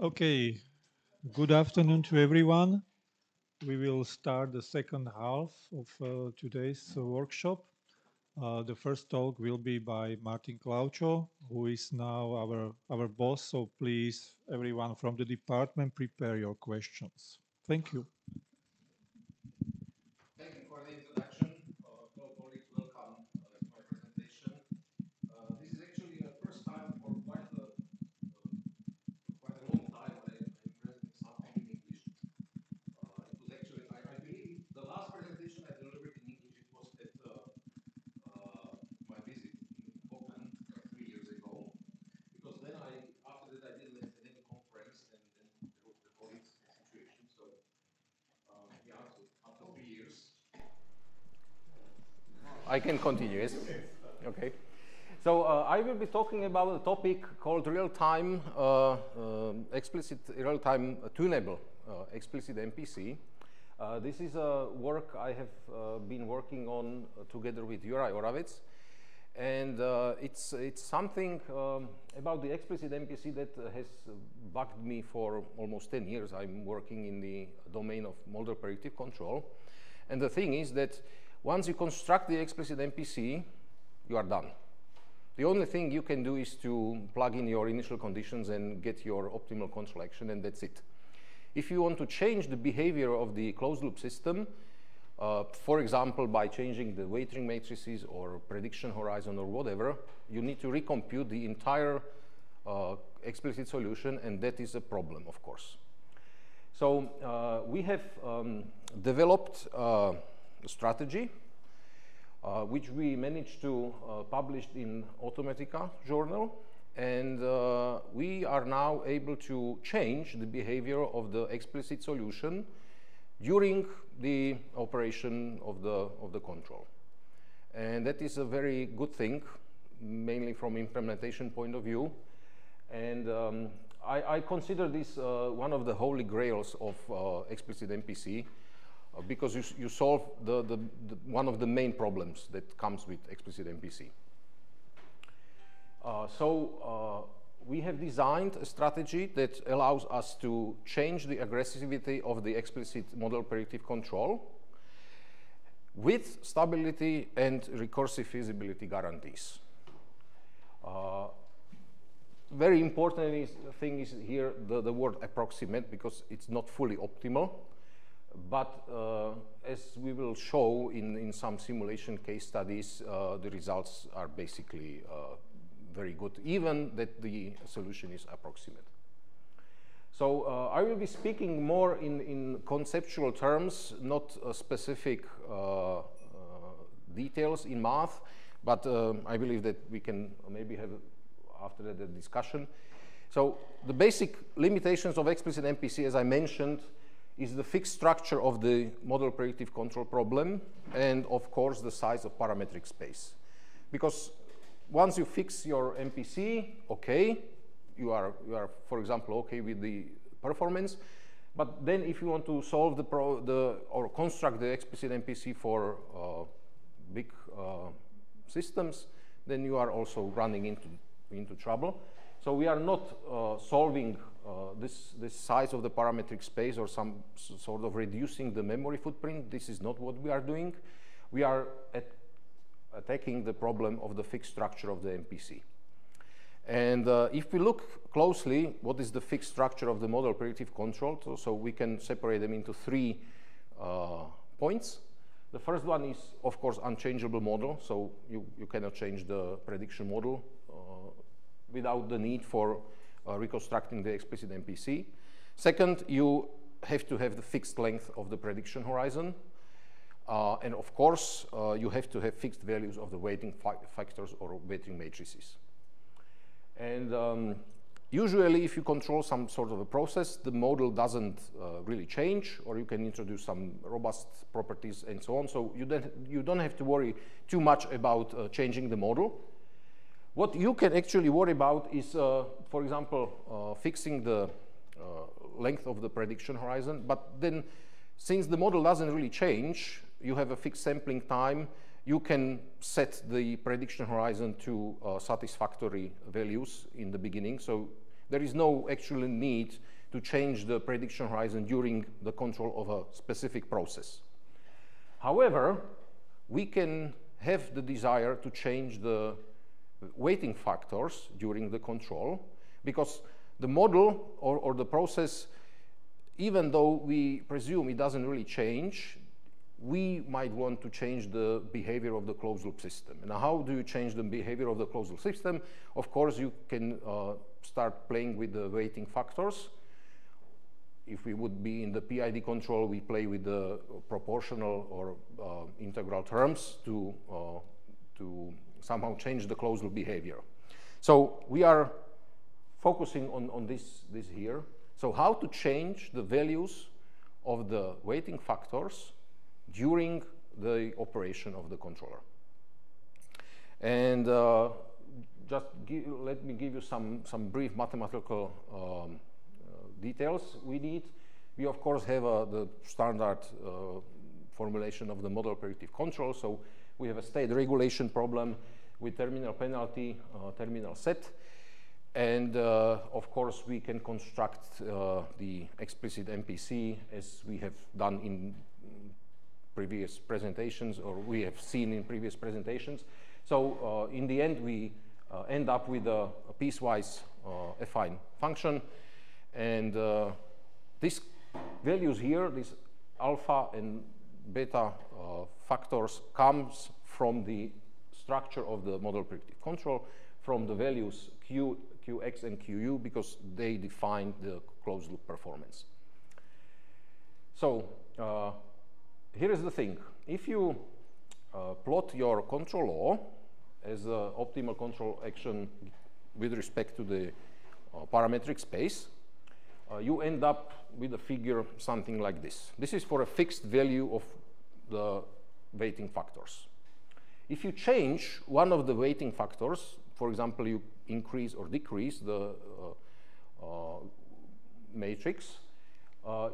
Okay, good afternoon to everyone. We will start the second half of today's workshop. The first talk will be by Martin Klauco, who is now our boss. So please, everyone from the department, prepare your questions. Thank you. Thank you for the introduction. Fellow colleagues, welcome to my presentation. This is actually the first time for quite a long time I'm presenting something in English. It was actually, I believe, the last presentation I delivered in English, it was at my visit in Bochum 3 years ago. Because then after that I didn't attend any conference, and then there was the COVID situation. So, yeah, so after 3 years, I can continue, yes? Okay. So I will be talking about a topic called real-time, explicit real-time tunable, explicit MPC. This is a work I have been working on together with Oravec, and it's something about the explicit MPC that has bugged me for almost 10 years. I'm working in the domain of model predictive control, and the thing is that once you construct the explicit MPC, you are done. The only thing you can do is to plug in your initial conditions and get your optimal control action, and that's it. If you want to change the behavior of the closed loop system, for example, by changing the weighting matrices or prediction horizon or whatever, you need to recompute the entire explicit solution, and that is a problem, of course. So we have developed a strategy which we managed to publish in Automatica journal, and we are now able to change the behavior of the explicit solution during the operation of the control. And that is a very good thing, mainly from implementation point of view. And I consider this one of the holy grails of explicit MPC, because you solve one of the main problems that comes with explicit MPC. We have designed a strategy that allows us to change the aggressivity of the explicit model predictive control with stability and recursive feasibility guarantees. Very important thing is here the word approximate, because it's not fully optimal. But as we will show in some simulation case studies, the results are basically very good, even that the solution is approximate. So I will be speaking more in conceptual terms, not specific details in math, but I believe that we can maybe have after that a discussion. So the basic limitations of explicit MPC, as I mentioned, is the fixed structure of the model predictive control problem, and of course the size of parametric space. Because once you fix your MPC, okay, you are for example okay with the performance, but then if you want to solve or construct the explicit MPC for big systems, then you are also running into trouble. So we are not solving this size of the parametric space or some sort of reducing the memory footprint. This is not what we are doing. We are attacking the problem of the fixed structure of the MPC. And if we look closely, what is the fixed structure of the model predictive control? So we can separate them into 3 points. The first one is, of course, unchangeable model. So you cannot change the prediction model without the need for reconstructing the explicit MPC. Second, you have to have the fixed length of the prediction horizon. And of course, you have to have fixed values of the weighting factors or weighting matrices. And usually, if you control some sort of a process, the model doesn't really change, or you can introduce some robust properties and so on. So you don't have to worry too much about changing the model. What you can actually worry about is, for example, fixing the length of the prediction horizon. But then, since the model doesn't really change, you have a fixed sampling time. You can set the prediction horizon to satisfactory values in the beginning. So there is no actual need to change the prediction horizon during the control of a specific process. However, we can have the desire to change the weighting factors during the control, because the model or the process, even though we presume it doesn't really change, we might want to change the behavior of the closed loop system. And how do you change the behavior of the closed loop system? Of course, you can start playing with the weighting factors. If we would be in the PID control, we play with the proportional or integral terms to somehow change the closed loop behavior. So we are focusing on this here. So how to change the values of the weighting factors during the operation of the controller. And let me give you some brief mathematical details we need. We, of course, have the standard formulation of the model predictive control. So we have a state regulation problem with terminal penalty, terminal set. And of course, we can construct the explicit MPC as we have done in previous presentations, or we have seen in previous presentations. So in the end, we end up with a piecewise affine function. And these values here, these alpha and beta factors, comes from the structure of the model predictive control, from the values Qx and Qu, because they define the closed loop performance. So here is the thing. If you plot your control law as an optimal control action with respect to the parametric space, you end up with a figure something like this. This is for a fixed value of the weighting factors. If you change one of the weighting factors, for example, you increase or decrease the matrix,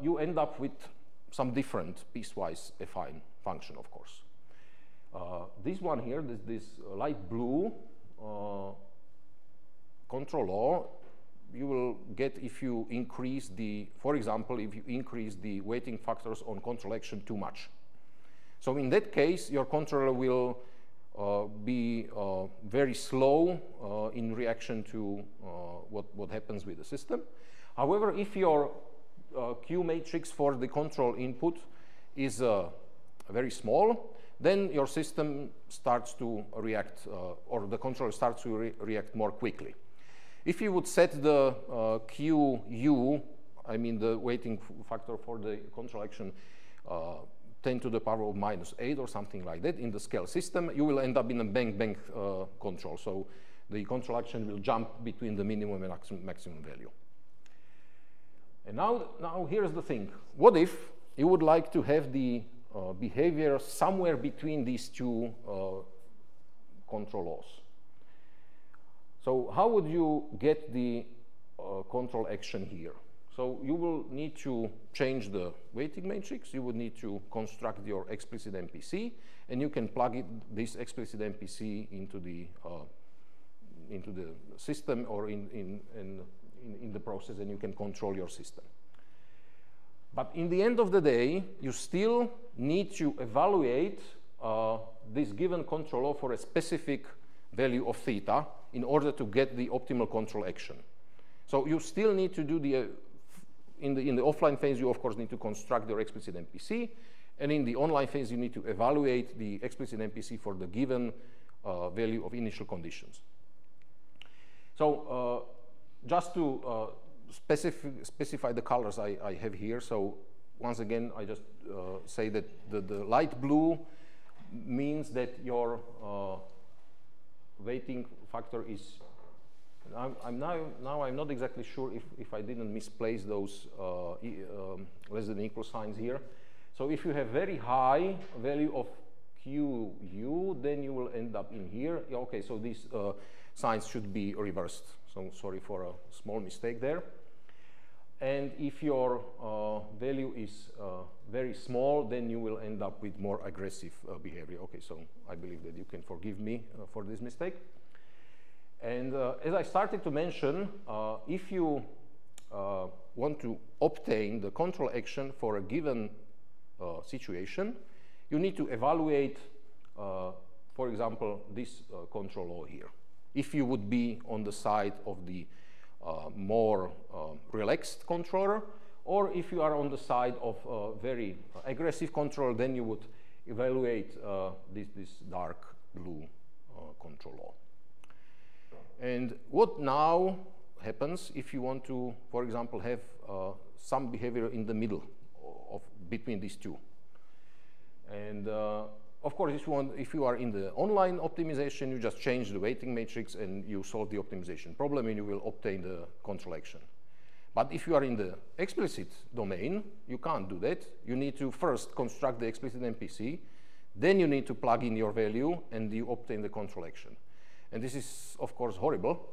you end up with some different piecewise affine function, of course. This one here, this light blue control law, you will get if you increase the, for example, if you increase the weighting factors on control action too much. So in that case, your controller will be very slow in reaction to what happens with the system. However, if your Q matrix for the control input is very small, then your system starts to react, or the controller starts to react more quickly. If you would set the Qu, I mean the weighting factor for the control action 10 to the power of -8 or something like that in the scale system, you will end up in a bang-bang control. So the control action will jump between the minimum and maximum value. And now here's the thing. What if you would like to have the behavior somewhere between these two control laws? So how would you get the control action here? So you will need to change the weighting matrix. You would need to construct your explicit MPC, and you can plug this explicit MPC into the system or in the process, and you can control your system. But in the end of the day, you still need to evaluate this given control law for a specific value of theta in order to get the optimal control action. So you still need to do the in the offline phase, you of course need to construct your explicit MPC, and in the online phase, you need to evaluate the explicit MPC for the given value of initial conditions. So just to specify the colors I have here, so once again, I just say that the light blue means that your weighting factor is, I'm not exactly sure if I didn't misplace those less than equal signs here. So if you have very high value of Qu, then you will end up in here. Okay, so these signs should be reversed. So sorry for a small mistake there. And if your value is very small, then you will end up with more aggressive behavior. Okay, so I believe that you can forgive me for this mistake. And as I started to mention, if you want to obtain the control action for a given situation, you need to evaluate, for example, this control law here. If you would be on the side of the more relaxed controller, or if you are on the side of very aggressive control, then you would evaluate this dark blue control law. And what now happens if you want to, for example, have some behavior in the middle of between these two? And of course, if you are in the online optimization, you just change the weighting matrix and you solve the optimization problem and you will obtain the control action. But if you are in the explicit domain, you can't do that. You need to first construct the explicit MPC, then you need to plug in your value and you obtain the control action. And this is, of course, horrible,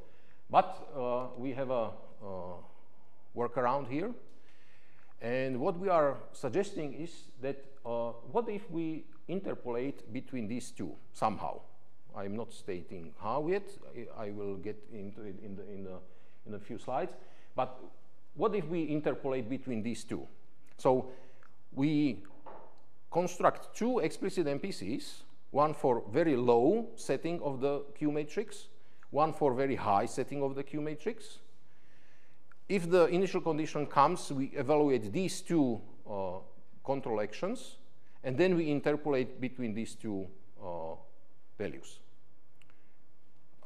but we have a workaround here. And what we are suggesting is that what if we interpolate between these two somehow? I'm not stating how yet. I will get into it in a few slides. But what if we interpolate between these two? So we construct two explicit MPCs, one for very low setting of the Q matrix, one for very high setting of the Q matrix. If the initial condition comes, we evaluate these two control actions, and then we interpolate between these two values.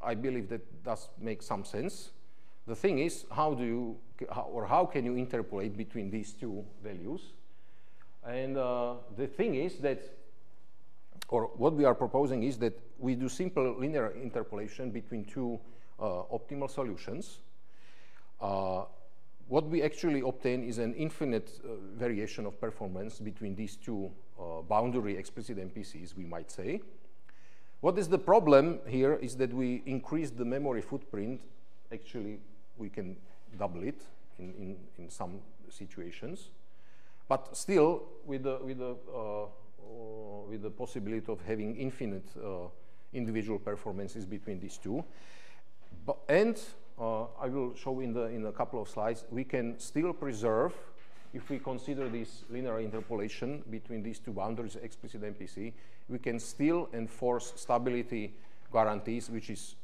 I believe that does make some sense. The thing is, how can you interpolate between these two values? And the thing is that, or what we are proposing is that we do simple linear interpolation between two optimal solutions. What we actually obtain is an infinite variation of performance between these two boundary explicit MPCs, we might say. What is the problem here is that we increase the memory footprint. Actually, we can double it in some situations. But still, with the possibility of having infinite individual performances between these two. I will show in a couple of slides, we can still preserve, if we consider this linear interpolation between these two boundaries, explicit MPC, we can still enforce stability guarantees, which is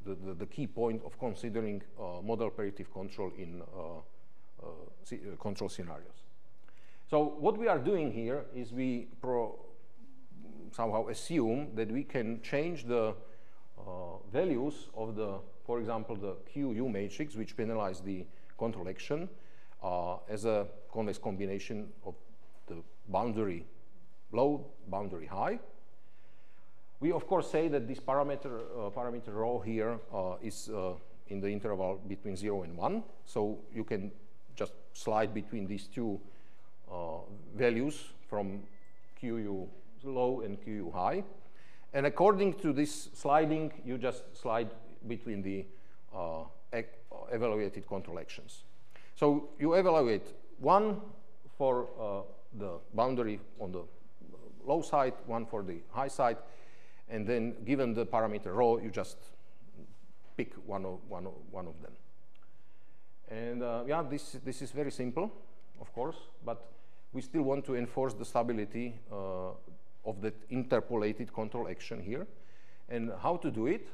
the key point of considering model predictive control in control scenarios. So what we are doing here is we somehow assume that we can change the values of the, for example, the QU matrix, which penalize the control action, as a convex combination of the boundary low, boundary high. We, of course, say that this parameter rho here is in the interval between 0 and 1. So you can just slide between these two values from QU low and QU high. And according to this sliding, you just slide between the evaluated control actions. So you evaluate one for the boundary on the low side, one for the high side, and then given the parameter rho, you just pick one of them. And yeah, this is very simple, of course, but we still want to enforce the stability of that interpolated control action here. And how to do it?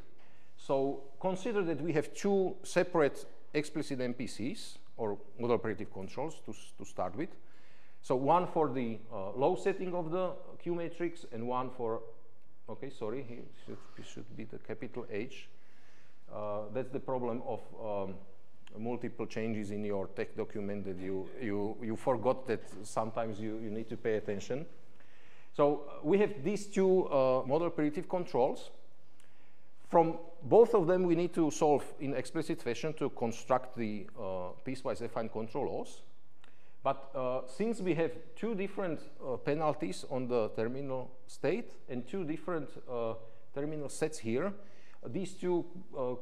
So consider that we have two separate explicit MPCs, or model predictive controls, to start with. So one for the low setting of the Q matrix, and one for, okay, sorry, here it should be the capital H. That's the problem of multiple changes in your tech document, that you forgot that sometimes you need to pay attention. So we have these two model predictive controls. From both of them, we need to solve in explicit fashion to construct the piecewise affine control laws. But since we have two different penalties on the terminal state and two different terminal sets here, these two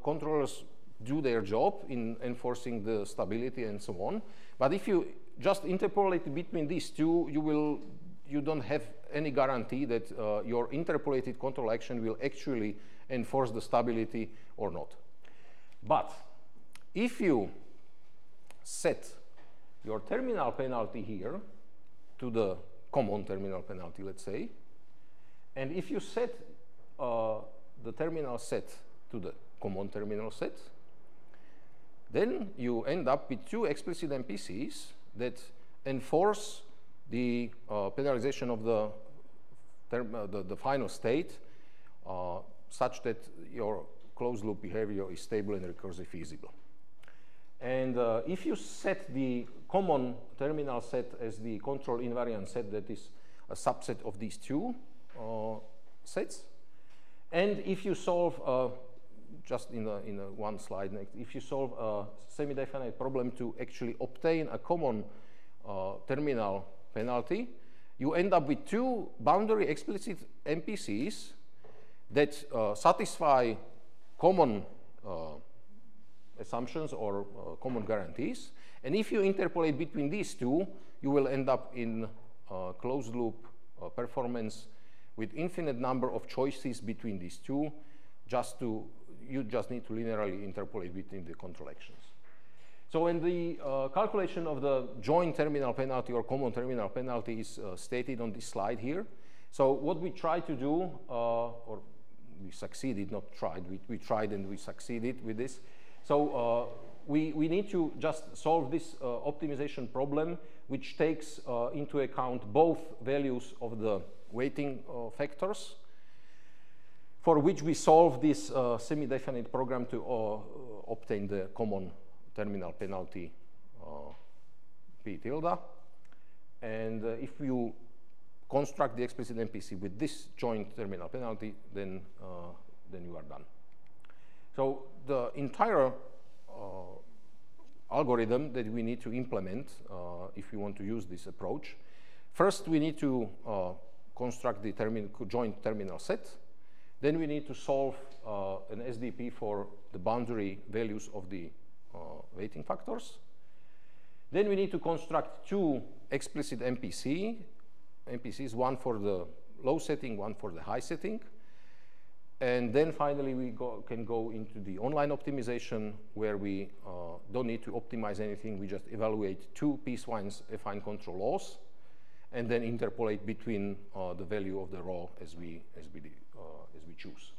controllers do their job in enforcing the stability and so on. But if you just interpolate between these two, you don't have any guarantee that your interpolated control action will actually enforce the stability or not. But if you set your terminal penalty here to the common terminal penalty, let's say, and if you set the terminal set to the common terminal set, then you end up with two explicit MPCs that enforce the penalization of the final state such that your closed loop behavior is stable and recursive feasible. And if you set the common terminal set as the control invariant set that is a subset of these two sets, and if you solve, just in one slide next, if you solve a semi-definite problem to actually obtain a common terminal penalty, you end up with two boundary explicit MPCs that satisfy common assumptions or common guarantees. And if you interpolate between these two, you will end up in closed loop performance with infinite number of choices between these two. You just need to linearly interpolate between the control actions. So when the calculation of the joint terminal penalty or common terminal penalty is stated on this slide here. So what we try to do, or we succeeded, not tried, we tried and we succeeded with this. So we need to just solve this optimization problem, which takes into account both values of the weighting factors, for which we solve this semi-definite program to obtain the common terminal penalty P tilde. And if you construct the explicit MPC with this joint terminal penalty, then you are done. So the entire algorithm that we need to implement if we want to use this approach, first we need to construct the joint terminal set. Then we need to solve an SDP for the boundary values of the weighting factors. Then we need to construct two explicit MPCs, one for the low setting, one for the high setting. And then finally we can go into the online optimization, where we don't need to optimize anything. We just evaluate two piecewise affine control laws and then interpolate between the value of the raw as we choose.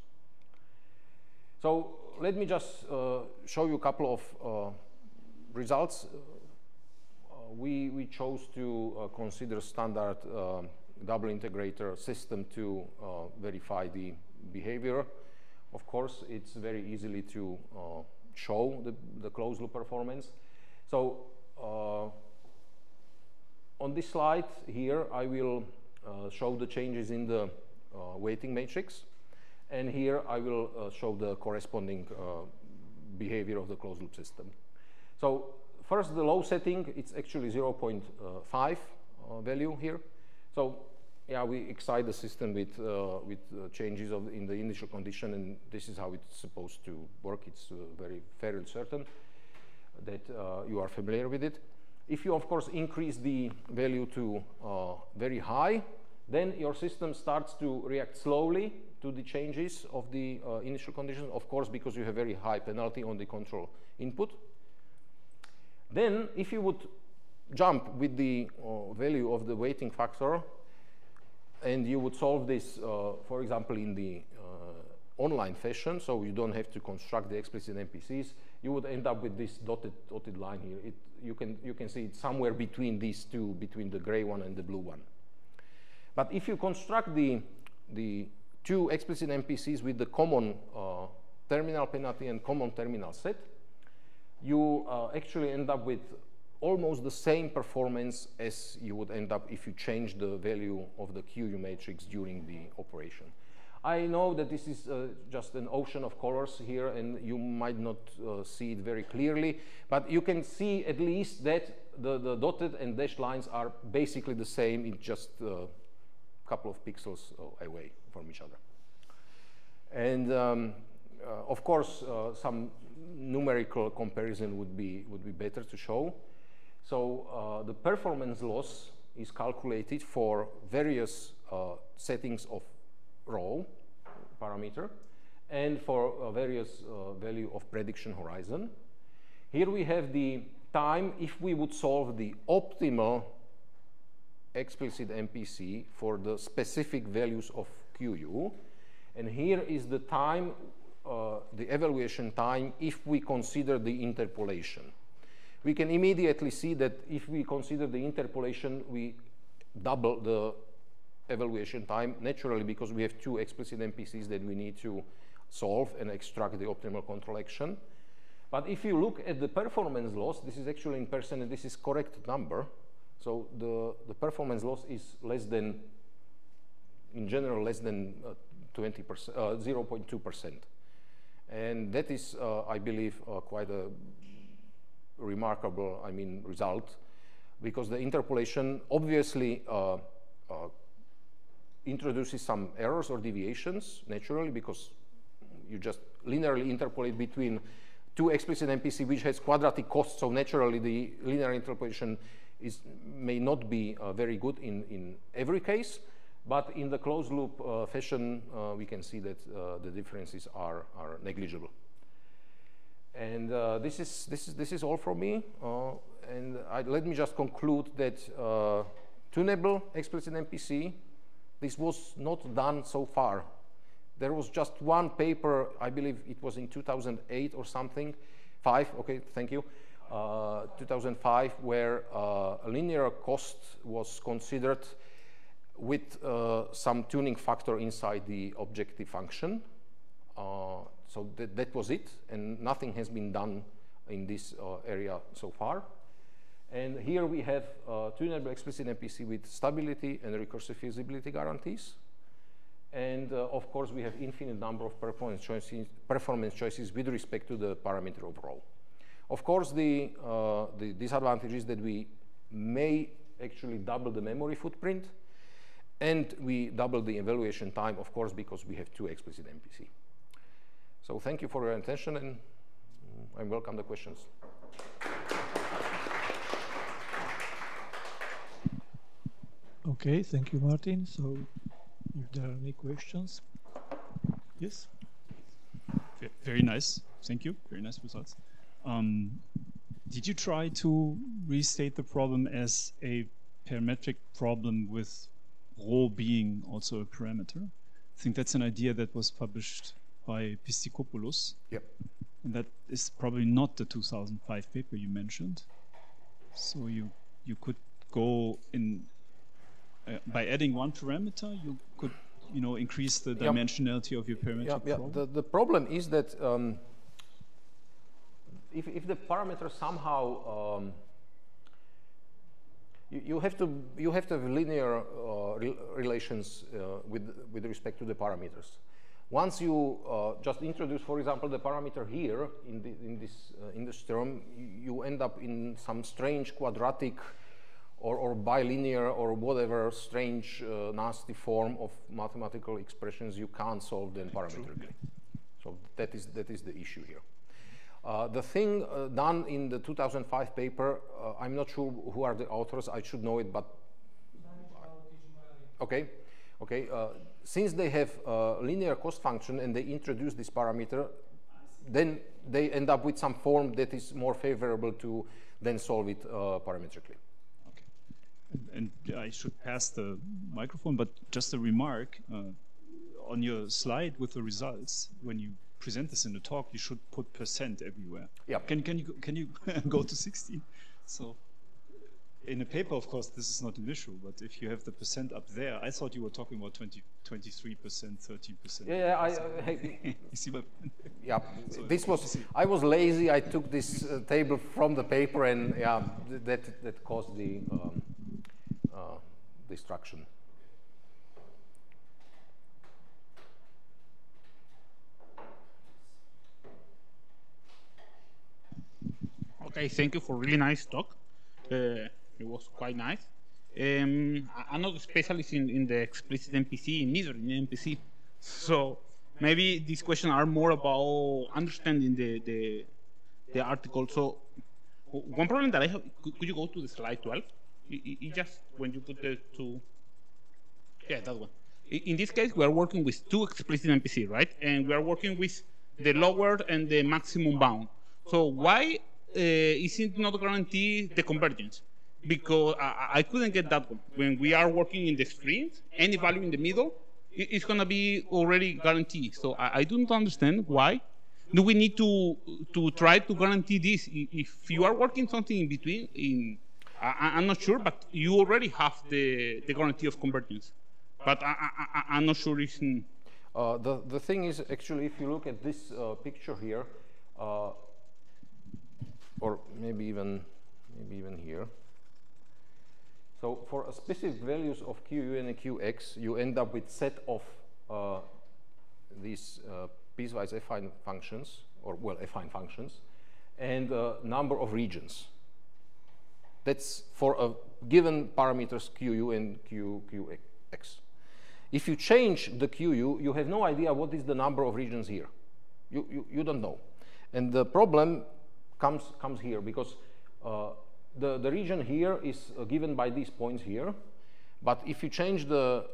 So let me just show you a couple of results. We chose to consider standard double integrator system to verify the behavior. Of course, it's very easily to show the closed loop performance. So on this slide here, I will show the changes in the weighting matrix. And here I will show the corresponding behavior of the closed loop system. So first, the low setting, it's actually 0.5 value here. So yeah, we excite the system with changes in the initial condition, and this is how it's supposed to work. It's very fairly certain that you are familiar with it. If you, of course, increase the value to very high, then your system starts to react slowly to the changes of the initial conditions, of course, because you have very high penalty on the control input. Then, if you would jump with the value of the weighting factor, and you would solve this, for example, in the online fashion, so you don't have to construct the explicit MPCs, you would end up with this dotted line here. You can see it somewhere between these two, between the gray one and the blue one. But if you construct the two explicit MPCs with the common terminal penalty and common terminal set, you actually end up with almost the same performance as you would end up if you change the value of the QU matrix during the operation. I know that this is just an ocean of colors here, and you might not see it very clearly, but you can see at least that the dotted and dashed lines are basically the same. It's just a couple of pixels away from each other. And of course, some numerical comparison would be better to show. So the performance loss is calculated for various settings of rho parameter and for various value of prediction horizon. Here we have the time if we would solve the optimal explicit MPC for the specific values of QU. And here is the time, the evaluation time, if we consider the interpolation. We can immediately see that if we consider the interpolation, we double the evaluation time, naturally, because we have two explicit MPCs that we need to solve and extract the optimal control action. But if you look at the performance loss, this is actually in percent, and this is correct number. So the performance loss is less than, in general, less than 20%, 0.2%. And that is, I believe, quite a remarkable, result, because the interpolation obviously introduces some errors or deviations, naturally, because you just linearly interpolate between two explicit MPC which has quadratic costs, so naturally the linear interpolation may not be very good in every case, but in the closed loop fashion, we can see that the differences are negligible. And this is all from me. And let me just conclude that tunable explicit MPC, this was not done so far. There was just one paper, I believe it was in 2008 or something, 5, okay, thank you, 2005, where a linear cost was considered with some tuning factor inside the objective function. So that was it, and nothing has been done in this area so far. And here we have tunable explicit MPC with stability and recursive feasibility guarantees. And of course, we have infinite number of performance choices with respect to the parameter overall. Of course, the disadvantage is that we may actually double the memory footprint, and we double the evaluation time, of course, because we have two explicit MPC. So thank you for your attention, and I welcome the questions. Okay, thank you, Martin. So if there are any questions, yes? Very nice, thank you, very nice results. Did you try to restate the problem as a parametric problem with rho being also a parameter? I think that's an idea that was published by Pistikopoulos. Yep. And that is probably not the 2005 paper you mentioned. So you could go in, by adding one parameter, you could increase the dimensionality of your parametric problem. The problem is that if the parameter somehow you have to have linear relations with respect to the parameters. Once you just introduce, for example, the parameter here in this term, you end up in some strange quadratic or bilinear or whatever strange nasty form of mathematical expressions you can't solve then parametrically. So that is the issue here. The thing done in the 2005 paper, I'm not sure who are the authors. I should know it, but okay. Since they have a linear cost function and they introduce this parameter, then they end up with some form that is more favorable to then solve it parametrically. Okay. And I should pass the microphone, but just a remark. On your slide with the results, when you present this in the talk, you should put percent everywhere. Yeah. Can you go to 60? So in a paper, of course, this is not an issue, but if you have the percent up there, I thought you were talking about 23%, 13%. Yeah, you see what? Yeah, so this was, I was lazy, I took this table from the paper, and yeah, that caused the destruction. Okay, thank you for really nice talk. It was quite nice. I'm not a specialist in the explicit MPC, neither in MPC. So maybe these questions are more about understanding the article. So one problem that I have, could you go to the slide 12? It just, when you put the two, yeah, that one. In this case, we are working with two explicit MPC, right? And we are working with the lower and the maximum bound. So why isn't not guarantee the convergence, because I couldn't get that one. When we are working in the screens, any value in the middle is going to be already guaranteed. So I don't understand why do we need to try to guarantee this. If you are working something in between, I'm not sure, but you already have the guarantee of convergence. But I'm not sure if... The thing is, actually, if you look at this picture here, or maybe even here. So for a specific values of QU and QX, you end up with set of these piecewise affine functions, or well, affine functions, and number of regions. That's for a given parameters QU and QX. If you change the QU, you have no idea what is the number of regions here. You don't know. And the problem comes here, because the region here is given by these points here. But if you change the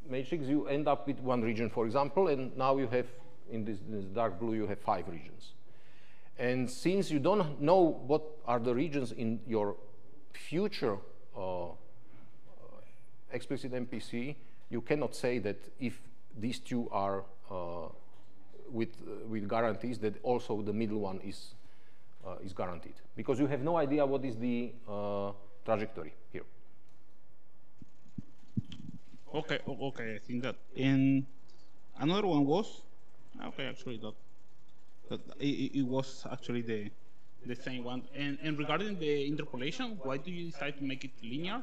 matrix, you end up with one region, for example, and now you have, in this dark blue, you have 5 regions. And since you don't know what are the regions in your future explicit MPC, you cannot say that if these two are with guarantees, that also the middle one is guaranteed, because you have no idea what is the trajectory here. Okay, I think that. And another one was, okay, actually that it was actually the same one. And regarding the interpolation, why do you decide to make it linear?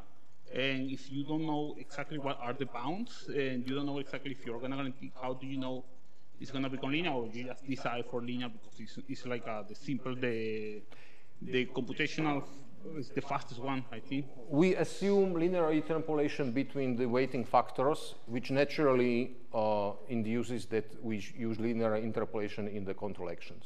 And if you don't know exactly what are the bounds, and you don't know exactly if you're going to guarantee, how do you know it's going to become linear, or you just decide for linear because it's like the simple, the computational is the fastest one, I think. We assume linear interpolation between the weighting factors, which naturally induces that we use linear interpolation in the control actions.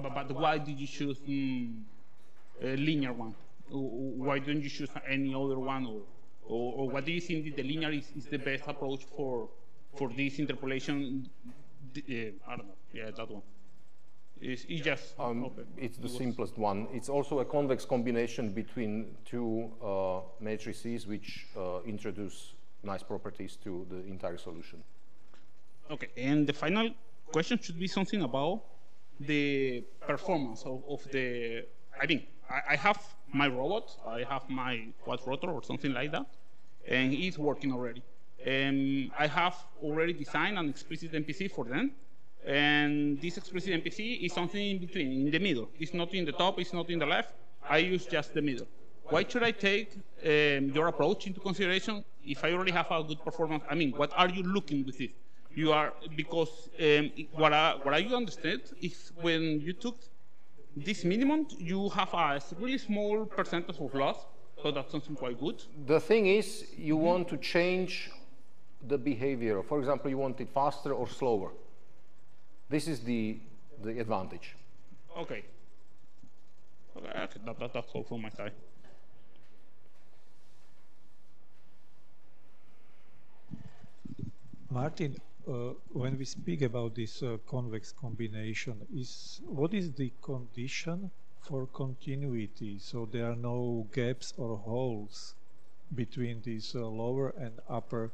But why did you choose a linear one? Why don't you choose any other one, or what do you think that the linear is the best approach for this interpolation? I don't know. Yeah, that one. It's just okay. It's the simplest one. It's also a convex combination between two matrices, which introduce nice properties to the entire solution. Okay, and the final question should be something about the performance of the. I mean, I have my robot, I have my quad rotor or something like that, and it's working already. I have already designed an explicit MPC for them, and this explicit MPC is something in between, in the middle. It's not in the top, it's not in the left. I use just the middle. Why should I take your approach into consideration if I already have a good performance? I mean, what are you looking with it? You are, because what I understand is when you took this minimum, you have a really small percentage of loss, so that's something quite good. The thing is, you want to change the behavior. For example, you want it faster or slower. This is the advantage. Okay. Okay, that's all from my side. Martin, when we speak about this convex combination, what is the condition for continuity? So there are no gaps or holes between this lower and upper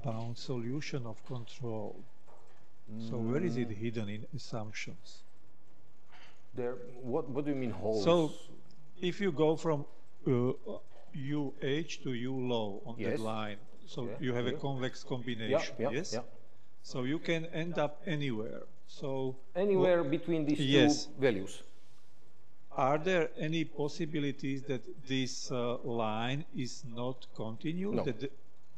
bound solution of control. So where is it hidden in assumptions? What do you mean holes? So if you go from UH to U low on that line, so you have a convex combination, yes? Yeah. So you can end up anywhere. So anywhere between these two values. Are there any possibilities that this line is not continuous? No.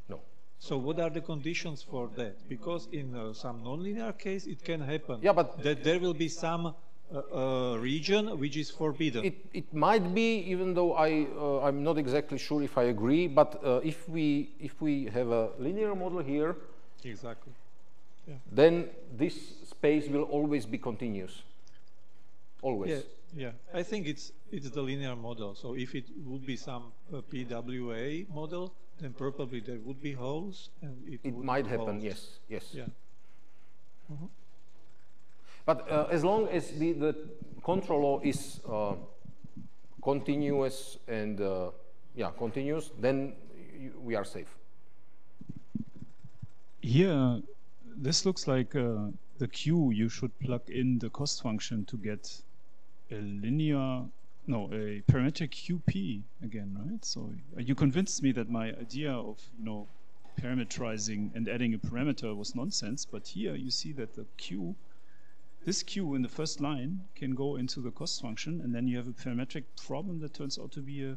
No. So what are the conditions for that? Because in some nonlinear case, it can happen. Yeah, but that there will be some region which is forbidden. It might be, even though I'm not exactly sure if I agree. But if we have a linear model here, exactly, then this space will always be continuous. Always. Yeah. I think it's the linear model. So if it would be some PWA model, then probably there would be holes, and it might happen. Yes. Yeah. But as long as the controller is continuous and continuous, then we are safe. Here, this looks like the Q. You should plug in the cost function to get a a parametric QP again, right? So you convinced me that my idea of parametrizing and adding a parameter was nonsense. But here you see that the Q, this Q in the first line can go into the cost function, and then you have a parametric problem that turns out to be a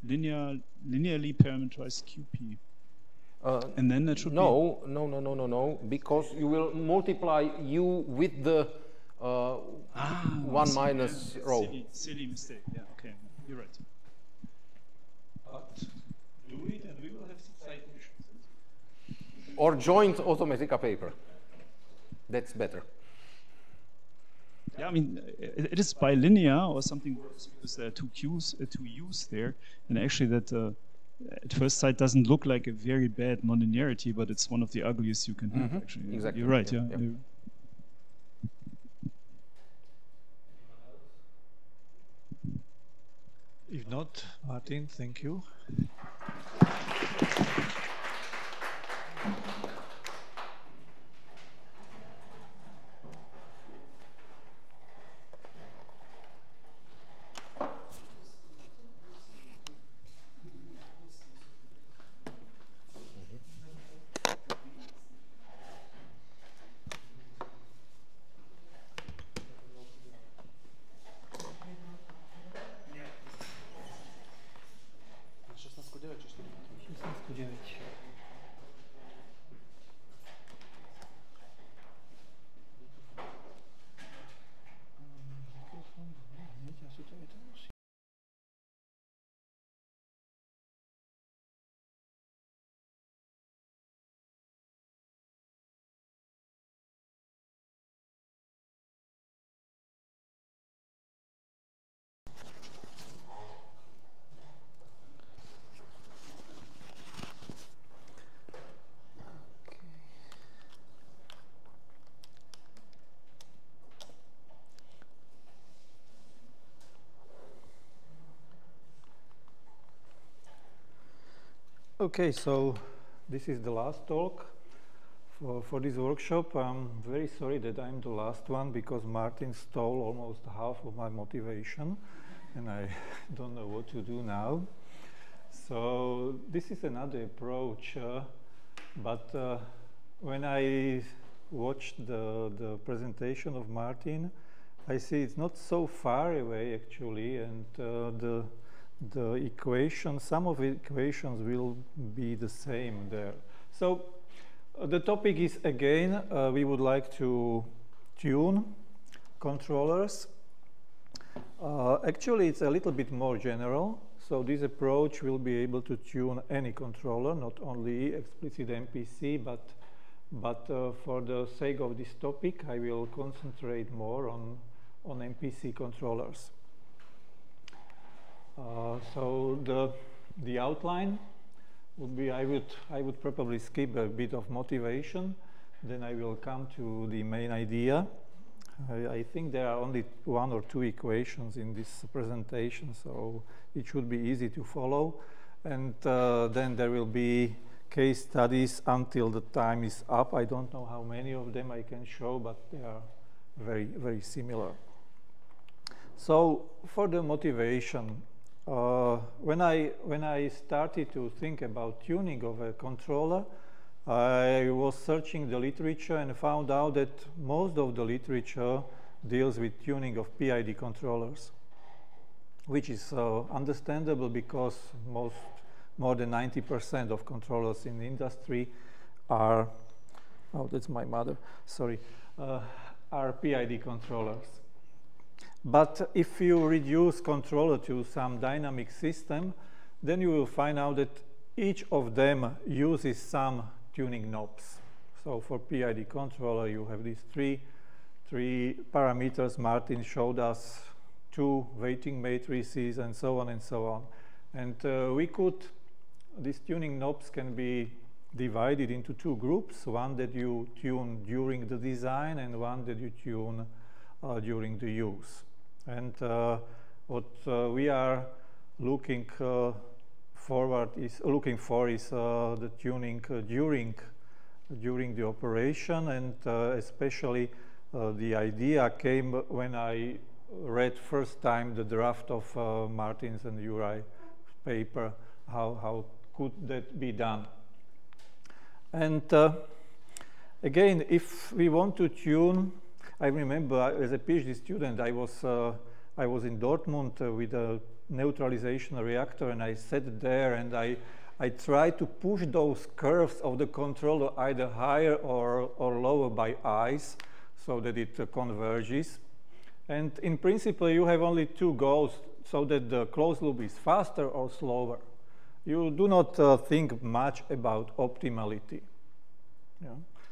linearly parameterized QP. And then that should No, because you will multiply U with the 1 minus rho. Silly mistake. Yeah, okay, you're right. But do it and we will have citations. Or joint Automatica paper. That's better. Yeah, I mean, it is bilinear or something worse because there are two Q's, two U's there, and actually that at first sight doesn't look like a very bad nonlinearity, but it's one of the ugliest you can have. Actually, exactly. You're right. Yeah. If not, Martin, thank you. Okay, so this is the last talk for this workshop. I'm very sorry that I'm the last one because Martin stole almost half of my motivation and I don't know what to do now. So this is another approach, but when I watched the presentation of Martin, I see it's not so far away actually, and the equations, some of the equations will be the same there. So the topic is again, we would like to tune controllers. Actually, it's a little bit more general. So this approach will be able to tune any controller, not only explicit MPC, but for the sake of this topic, I will concentrate more on MPC controllers. So the outline would be, I would probably skip a bit of motivation, then I will come to the main idea. I think there are only 1 or 2 equations in this presentation, so it should be easy to follow. And then there will be case studies until the time is up. I don't know how many of them I can show, but they are very, very similar. So for the motivation, when I started to think about tuning of a controller, I was searching the literature and found out that most of the literature deals with tuning of PID controllers, which is understandable because more than 90% of controllers in the industry are, oh, that's my mother, sorry, are PID controllers. But if you reduce controller to some dynamic system, then you will find out that each of them uses some tuning knobs. So for PID controller, you have these three parameters. Martin showed us 2 weighting matrices and so on and so on. And these tuning knobs can be divided into 2 groups, one that you tune during the design and one that you tune during the use. And what we are looking for is the tuning during the operation, and especially the idea came when I read first time the draft of Martins and Uri paper, how could that be done. And again, if we want to tune, I remember as a PhD student, I was in Dortmund with a neutralization reactor, and I sat there and I tried to push those curves of the controller either higher or lower by eyes so that it converges. And in principle, you have only two goals, so that the closed loop is faster or slower. You do not think much about optimality. Yeah.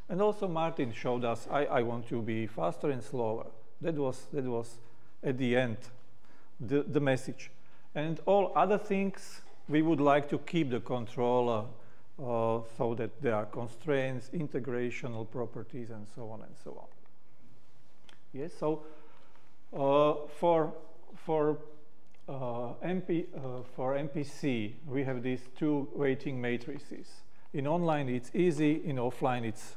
And also Martin showed us, I want to be faster and slower. That was at the end the message. And all other things, we would like to keep the controller so that there are constraints, integrational properties, and so on and so on. Yes, so for MPC, we have these two weighting matrices. In online, it's easy. In offline, it's,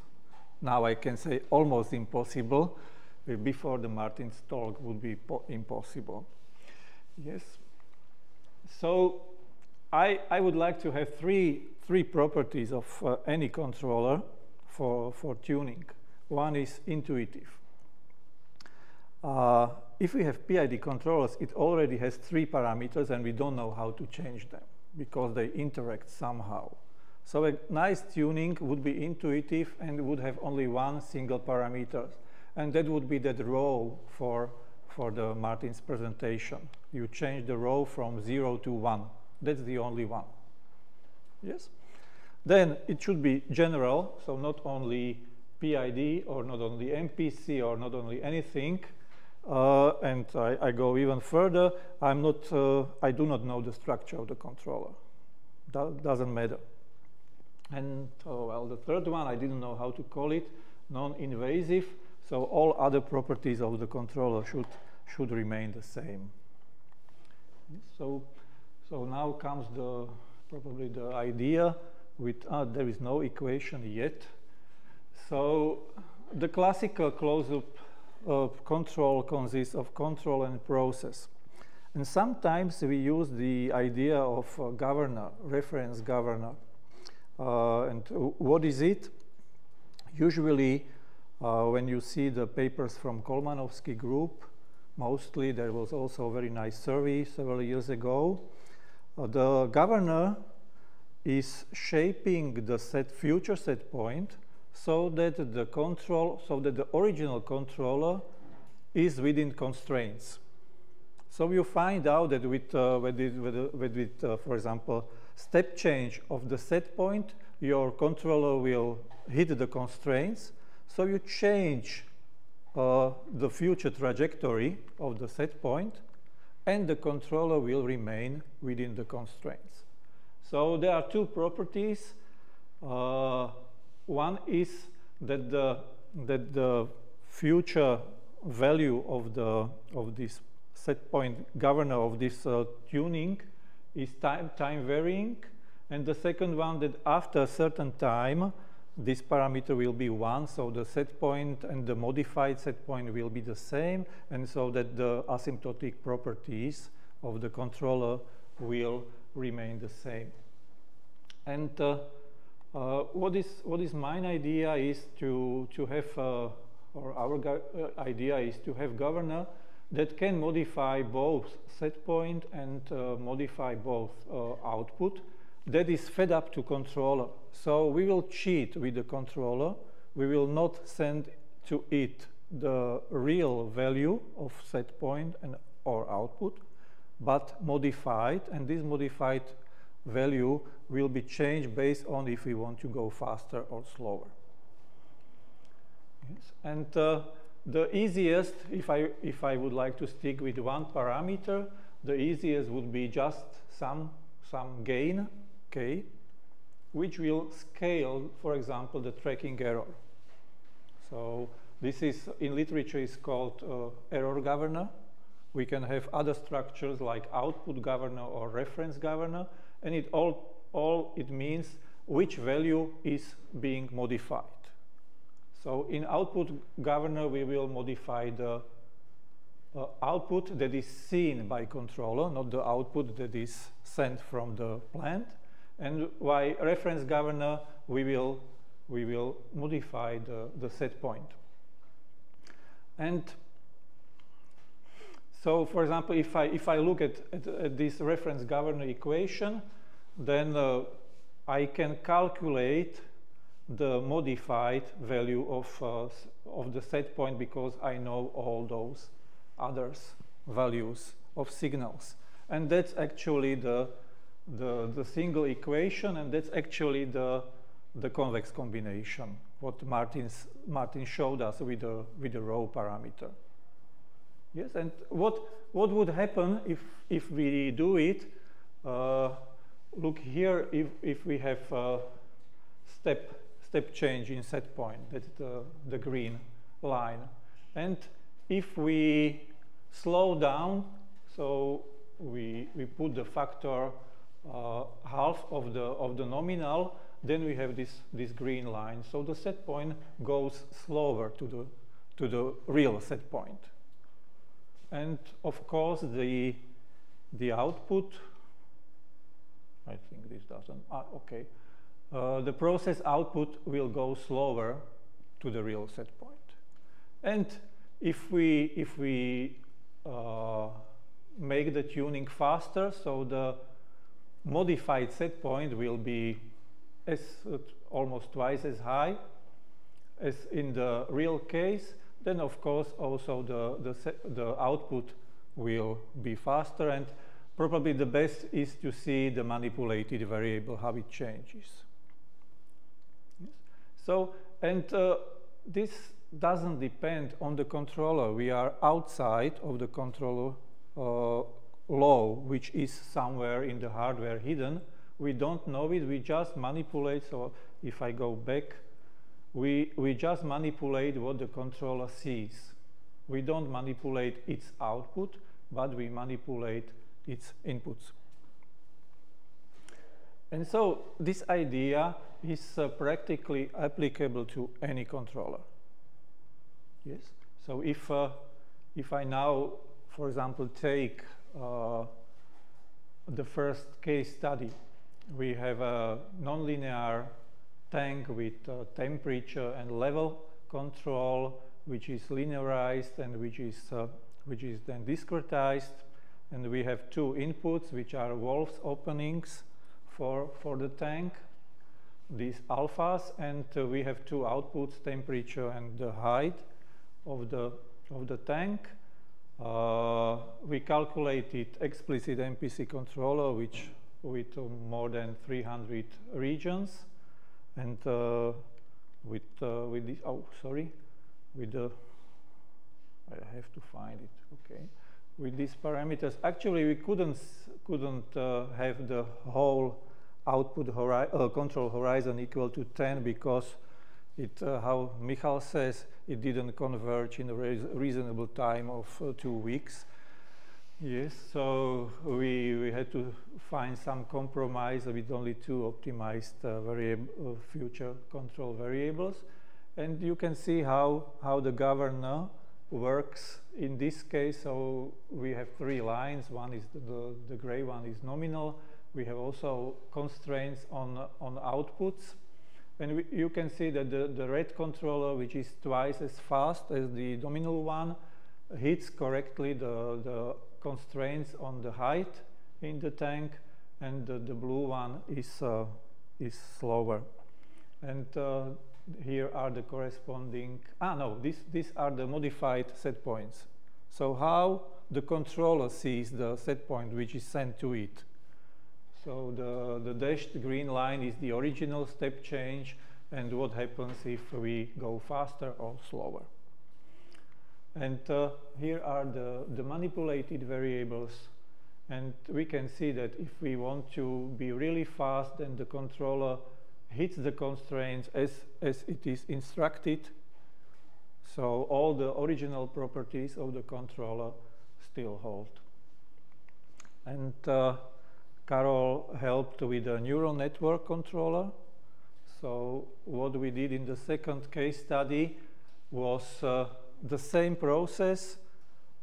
now I can say, almost impossible. Before the Martin's talk would be impossible. Yes. So I would like to have three properties of any controller for tuning. One is intuitive. If we have PID controllers, it already has 3 parameters, and we don't know how to change them because they interact somehow. So a nice tuning would be intuitive and would have only one single parameter, and that would be that row for the Martin's presentation. You change the row from 0 to 1. That's the only one. Yes? Then it should be general, so not only PID or not only MPC or not only anything. And I go even further. I do not know the structure of the controller. That doesn't matter. And well, the third one, I didn't know how to call it, non-invasive. So all other properties of the controller should remain the same. So now comes probably the idea with there is no equation yet. So the classical closed-loop control consists of control and process. And sometimes we use the idea of governor, reference governor. And what is it? Usually, when you see the papers from Kolmanovsky group, mostly there was also a very nice survey several years ago. The governor is shaping the future set point so that the original controller is within constraints. So you find out that with for example, step change of the set point, your controller will hit the constraints. So you change the future trajectory of the set point, and the controller will remain within the constraints. So there are two properties. One is that the future value of this set point governor of this tuning is time varying, and the second one that after a certain time this parameter will be 1, so the set point and the modified set point will be the same, and so that the asymptotic properties of the controller will remain the same. And what is my idea is to have, or our idea is to have governor that can modify both set point and modify both output. That is fed up to controller. So we will cheat with the controller. We will not send to it the real value of set point and or output, but modified, and this modified value will be changed based on if we want to go faster or slower. Yes. And the easiest, if I would like to stick with one parameter, the easiest would be just some gain, K, which will scale, for example, the tracking error. So This is, in literature, is called error governor. We can have other structures like output governor or reference governor, and it all it means which value is being modified. So in output governor, we will modify the output that is seen by controller, not the output that is sent from the plant. And by reference governor, we will modify the set point. And so, for example, if I look at this reference governor equation, then I can calculate the modified value of the set point because I know all those others values of signals. And that's actually the single equation, and that's actually the convex combination, what Martin showed us with the row parameter. Yes, and what would happen if we do it? Look here, if we have step change in set point, that's the green line, and if we slow down, so we put the factor half of the nominal, then we have this green line. So the set point goes slower to the real set point. And of course the output, I think this doesn't, okay. The process output will go slower to the real set point. And if we make the tuning faster, so the modified set point will be almost twice as high as in the real case, then of course also the output will be faster, and probably the best is to see the manipulated variable, how it changes. Yes. So, and this doesn't depend on the controller. We are outside of the controller law, which is somewhere in the hardware hidden. We don't know it, we just manipulate. So if I go back, we just manipulate what the controller sees. We don't manipulate its output, but we manipulate its inputs. And so this idea is practically applicable to any controller. Yes. So if I now, for example, take the first case study, we have a nonlinear tank with temperature and level control, which is linearized and which is then discretized, and we have two inputs, which are valves openings for the tank, these alphas, and we have two outputs, temperature and the height of the tank. We calculated explicit MPC controller, which with more than 300 regions, and with this, oh sorry, with the, I have to find it, okay, with these parameters. Actually, we couldn't have the whole output control horizon equal to 10 because it, how Michal says, it didn't converge in a reasonable time of 2 weeks. Yes, so we had to find some compromise with only two optimized future control variables. And you can see how the governor works in this case. So we have 3 lines. One is the gray one is nominal. We have also constraints on outputs. And you can see that the red controller, which is twice as fast as the nominal one, hits correctly the constraints on the height in the tank, and the blue one is slower. And here are the corresponding, these are the modified set points. So how the controller sees the set point which is sent to it. So the dashed green line is the original step change, and what happens if we go faster or slower. And here are the manipulated variables, and we can see that if we want to be really fast, then the controller hits the constraints as it is instructed, So all the original properties of the controller still hold. And Karol helped with a neural network controller. So what we did in the second case study was the same process.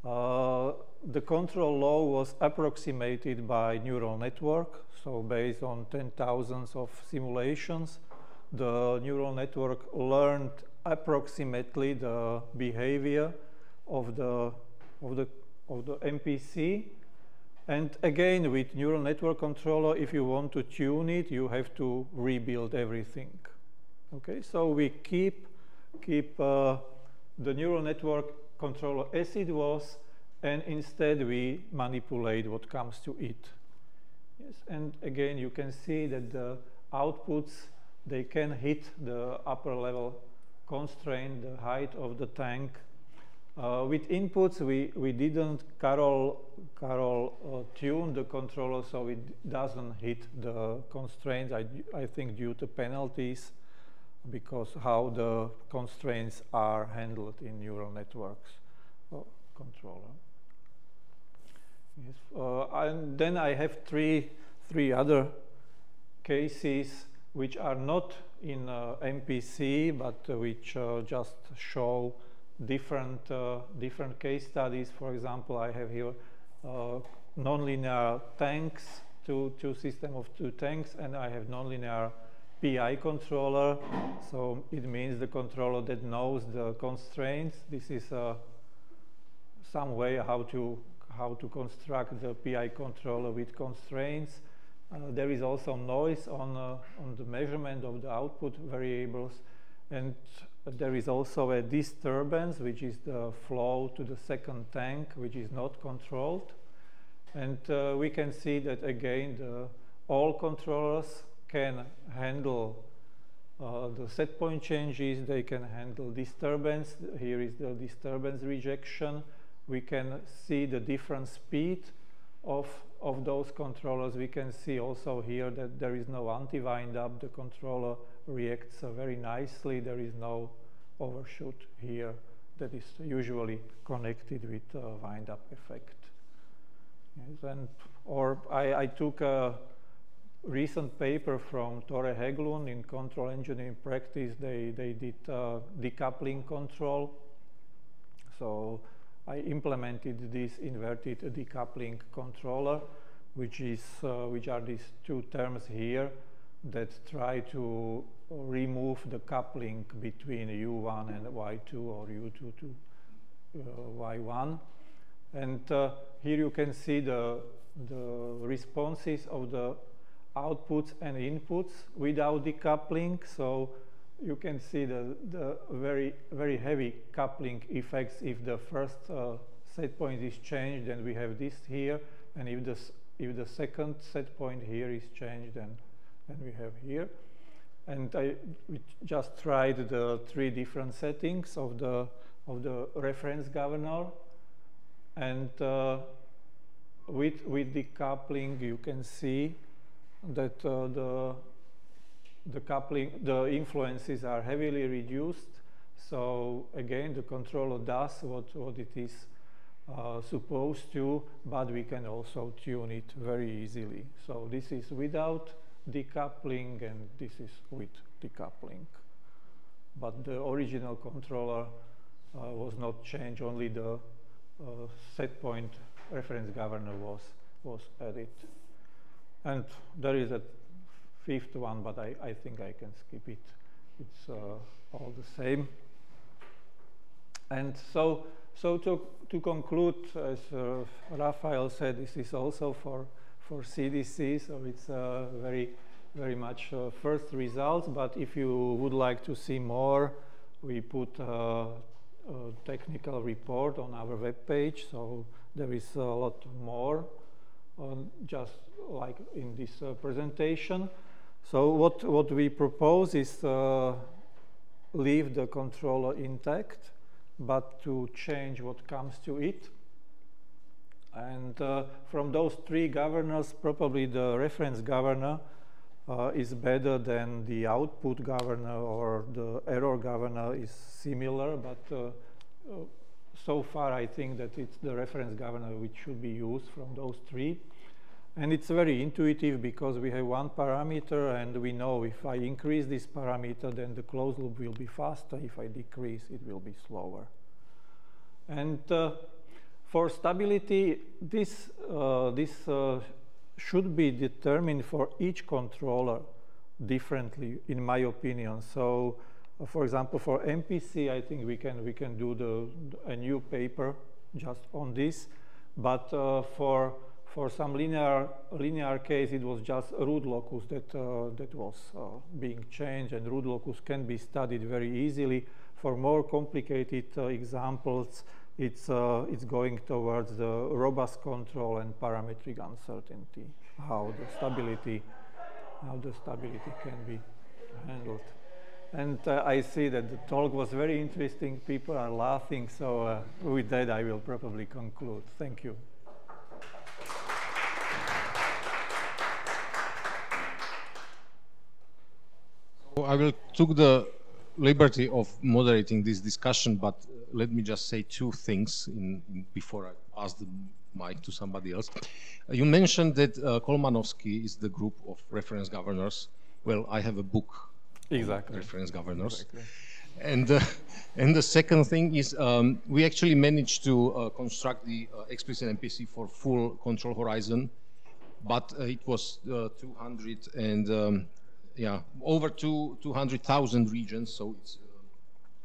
The control law was approximated by neural network. So based on 10,000s of simulations, the neural network learned approximately the behavior of the MPC. And again, with neural network controller, if you want to tune it, you have to rebuild everything. Okay, so we keep the neural network controller as it was, and instead we manipulate what comes to it. Yes, and again, you can see that the outputs, they can hit the upper level constraint, the height of the tank. With inputs, we didn't Karol tune the controller so it doesn't hit the constraints, I think due to penalties, because how the constraints are handled in neural networks controller. Yes. And then I have three other cases which are not in MPC, but which just show different case studies. For example, I have here nonlinear tanks, two system of two tanks, and I have nonlinear PI controller. So it means the controller that knows the constraints. This is some way how to construct the PI controller with constraints. There is also noise on the measurement of the output variables, and there is also a disturbance, which is the flow to the second tank, which is not controlled. And we can see that again, all controllers can handle the set point changes. They can handle disturbance. Here is the disturbance rejection. We can see the different speed of those controllers. We can see also here that there is no anti-wind up. The controller reacts very nicely. There is no overshoot here that is usually connected with wind up effect. Yes, and I took a recent paper from Tore Hägglund in control engineering practice. They did decoupling control. So I implemented this inverted decoupling controller, which are these two terms here that try to remove the coupling between U1 and Y2 or U2 to Y1. And here you can see the responses of the outputs and inputs without decoupling. So you can see the very, very heavy coupling effects. If the first set point is changed, then we have this here. And if the second set point here is changed, then we have here. And we just tried the three different settings of the reference governor. And with decoupling, you can see that the influences are heavily reduced. So again, the controller does what it is supposed to, but we can also tune it very easily. So this is without decoupling, and this is with decoupling. But the original controller was not changed, only the set point reference governor was added. And there is a fifth one, but I think I can skip it. It's all the same. And so to conclude, as Raphael said, this is also for CDC, so it's very, very much first results. But if you would like to see more, we put a technical report on our webpage, so there is a lot more, just like in this presentation. So what we propose is leave the controller intact, but to change what comes to it. And from those three governors, probably the reference governor is better than the output governor, or the error governor is similar, but so far I think that it's the reference governor which should be used from those three. And it's very intuitive because we have one parameter and we know if I increase this parameter, then the closed loop will be faster. If I decrease, it will be slower. And for stability, this should be determined for each controller differently, in my opinion. So, for example, for MPC, I think we can do a new paper just on this. But for some linear case, it was just root locus that was being changed, and root locus can be studied very easily. For more complicated examples, it's going towards the robust control and parametric uncertainty, how the stability can be handled. And I see that the talk was very interesting. People are laughing, so with that I will probably conclude. Thank you. So I will take the liberty of moderating this discussion, but let me just say two things before I pass the mic to somebody else. You mentioned that Kolmanovsky is the group of reference governors. Well, I have a book. Exactly. Reference governors. Exactly. And the second thing is we actually managed to construct the explicit MPC for full control horizon, but it was 200 and over 200,000 regions, so it's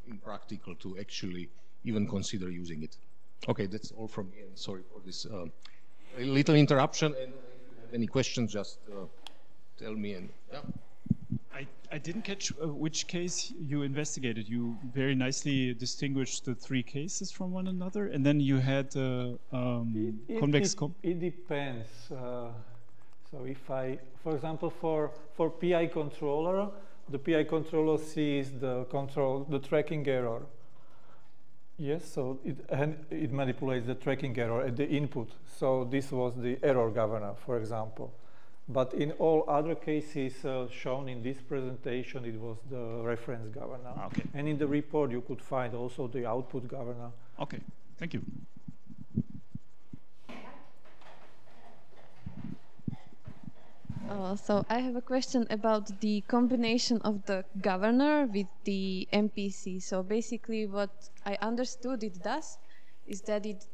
impractical to actually even consider using it. Okay, that's all from me, and sorry for this little interruption, and if you have any questions, just tell me. And yeah. I didn't catch which case you investigated. You very nicely distinguished the three cases from one another, and then you had convex. It depends. So if for example, for PI controller, the PI controller sees the tracking error. Yes, so it manipulates the tracking error at the input. So this was the error governor, for example. But in all other cases shown in this presentation, it was the reference governor. Okay. And in the report, you could find also the output governor. Okay, thank you. So I have a question about the combination of the governor with the MPC. So basically what I understood it does is that it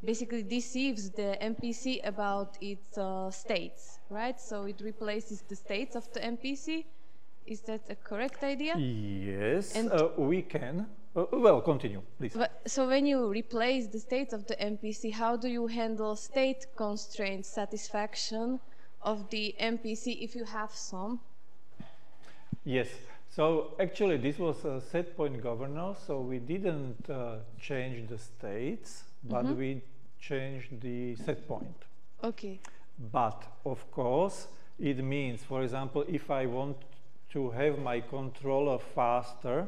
basically deceives the MPC about its states, right? So it replaces the states of the MPC. Is that a correct idea? Yes, we can. Well, continue, please. So when you replace the states of the MPC, how do you handle state constraint satisfaction of the MPC if you have some? Yes, so actually this was a set point governor, so we didn't change the states, but we changed the set point. Okay. But of course, it means, for example, if I want to have my controller faster,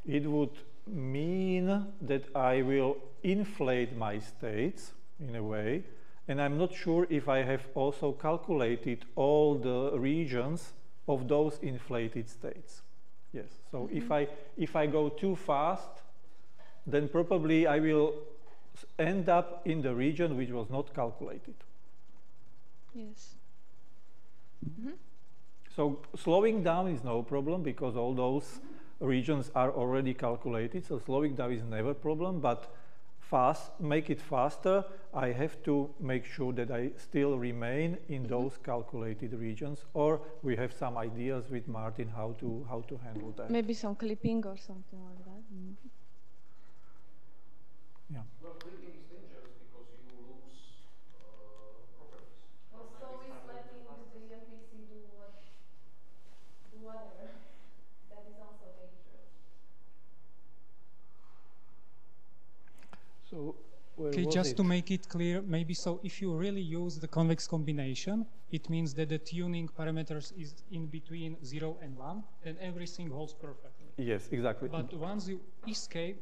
it would mean that I will inflate my states in a way, and I'm not sure if I have also calculated all the regions of those inflated states. Yes, so if I go too fast, then probably I will end up in the region which was not calculated. Yes. So slowing down is no problem because all those regions are already calculated, so slowing down is never a problem, but make it faster, I have to make sure that I still remain in those calculated regions, or we have some ideas with Martin how to handle that. Maybe some clipping or something like that. Yeah. Well, clipping is dangerous because you lose properties. Well, so is letting the MPC do whatever. That is also dangerous. So, okay, just to make it clear, maybe so if you really use the convex combination, it means that the tuning parameters is in between 0 and 1, then everything holds perfectly. Yes, exactly. But once you escape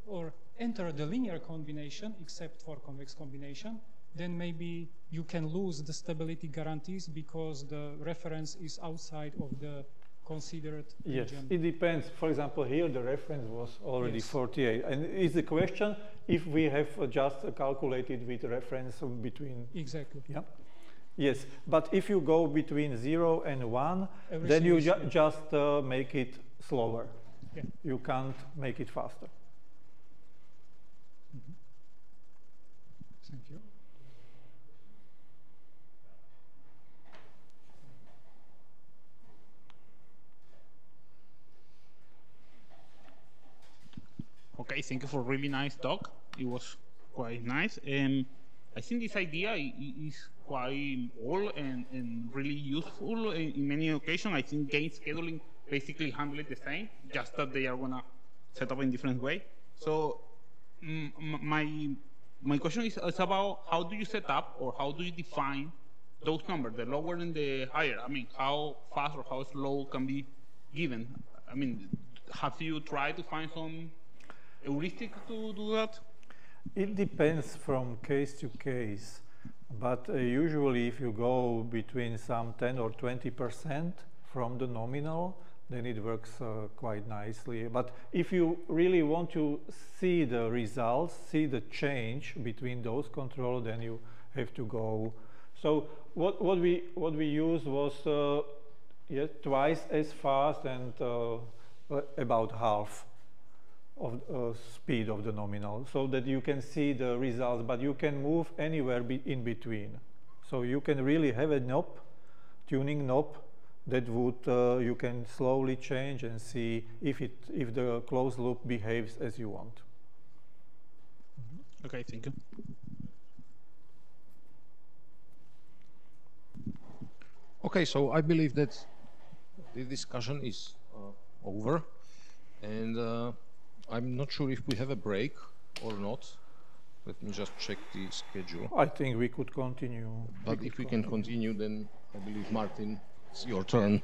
or enter the linear combination, except for convex combination, then maybe you can lose the stability guarantees because the reference is outside of the considered Yes, region. it depends. For example, here the reference was already Yes. 48. And is the question if we have just calculated with reference between... Exactly. Yeah. Yes, but if you go between 0 and 1, then Everything you is, just make it slower. Yeah. You can't make it faster. Thank you. Okay, thank you for a really nice talk. It was quite nice. I think this idea is quite old and really useful in many occasions. I think game scheduling basically handle it the same, just that they are gonna set up in different way. So my question is about how do you set up or how do you define those numbers, the lower and the higher? I mean, how fast or how slow can be given? I mean, have you tried to find some heuristic to do that? It depends from case to case, but usually if you go between some 10 or 20% from the nominal, then it works quite nicely. But if you really want to see the results, see the change between those controls, then you have to go. So what we used was twice as fast and about half of speed of the nominal, so that you can see the results, but you can move anywhere in between. So you can really have a knob, tuning knob, that would you can slowly change and see if the closed loop behaves as you want. Okay, thank you. Okay, so I believe that the discussion is over, and I'm not sure if we have a break or not. Let me just check the schedule. I think we could continue. But if we can continue, then I believe, Martin, it's your turn.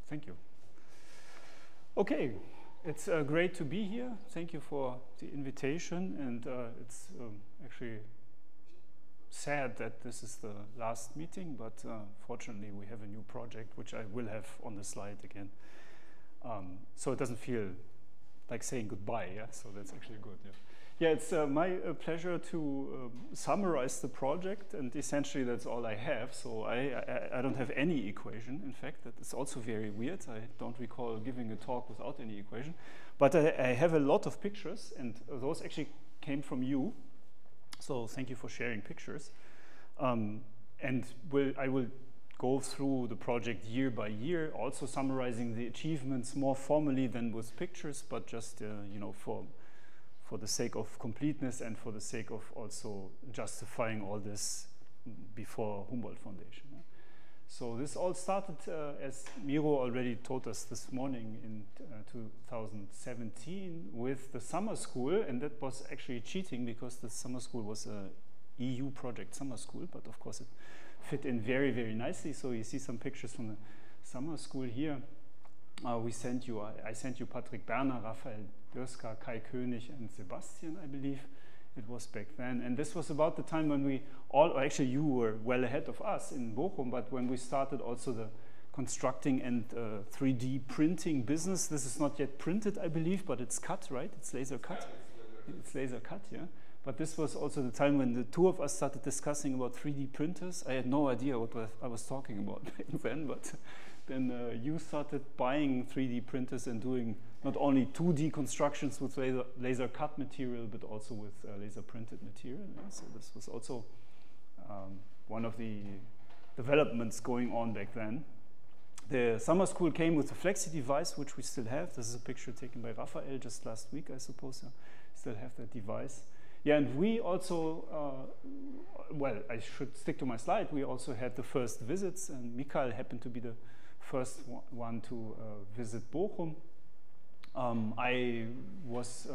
Thank you. Okay, it's great to be here. Thank you for the invitation, and it's actually sad that this is the last meeting, but fortunately we have a new project which I will have on the slide again. So it doesn't feel like saying goodbye, yeah? So that's actually good, yeah. Yeah, it's my pleasure to summarize the project, and essentially that's all I have. So I don't have any equation, in fact. That is also very weird. I don't recall giving a talk without any equation. But I have a lot of pictures, and those actually came from you. So thank you for sharing pictures. And I will go through the project year by year, also summarizing the achievements more formally than with pictures, but just you know, for the sake of completeness and for the sake of also justifying all this before Humboldt Foundation. Yeah. So this all started, as Miro already told us this morning, in 2017 with the summer school, and that was actually cheating because the summer school was a EU project summer school, but of course it fit in very, very nicely. So you see some pictures from the summer school here. I sent you Patrick Berner, Raphael Dürska, Kai König, and Sebastian, I believe. it was back then. And this was about the time when we all, actually you were well ahead of us in Bochum, but when we started also the constructing and 3D printing business. This is not yet printed, I believe, but it's cut, right? It's laser cut. It's laser cut, yeah. But this was also the time when the two of us started discussing about 3D printers. I had no idea what I was talking about back then, but then you started buying 3D printers and doing not only 2D constructions with laser cut material, but also with laser printed material. Yeah? So this was also one of the developments going on back then. The summer school came with a Flexi device, which we still have. This is a picture taken by Raphael just last week, I suppose. Yeah. Still have that device. Yeah, and we also, well, I should stick to my slide. We also had the first visits, and Michael happened to be the first one to visit Bochum. I was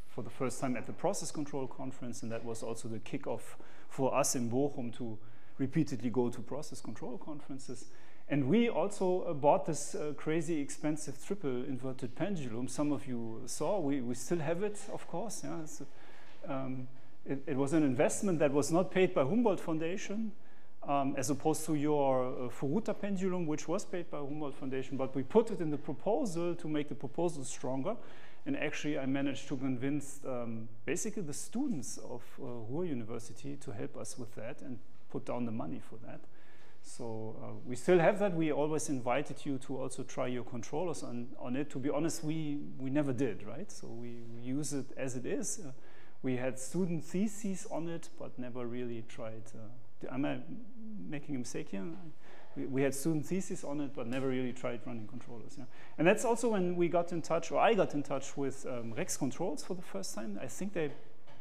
for the first time at the process control conference, and that was also the kickoff for us in Bochum to repeatedly go to process control conferences. And we also bought this crazy expensive triple inverted pendulum. Some of you saw, we still have it, of course. Yeah, it was an investment that was not paid by Humboldt Foundation, as opposed to your Furuta pendulum, which was paid by Humboldt Foundation, but we put it in the proposal to make the proposal stronger. And actually, I managed to convince basically the students of Ruhr University to help us with that and put down the money for that. So we still have that. We always invited you to also try your controllers on it. To be honest, we never did, right? So we use it as it is. We had student theses on it, but never really tried. Am I making a mistake here? We had student theses on it, but never really tried running controllers. Yeah? And that's also when we got in touch, or I got in touch with Rex Controls for the first time. I think they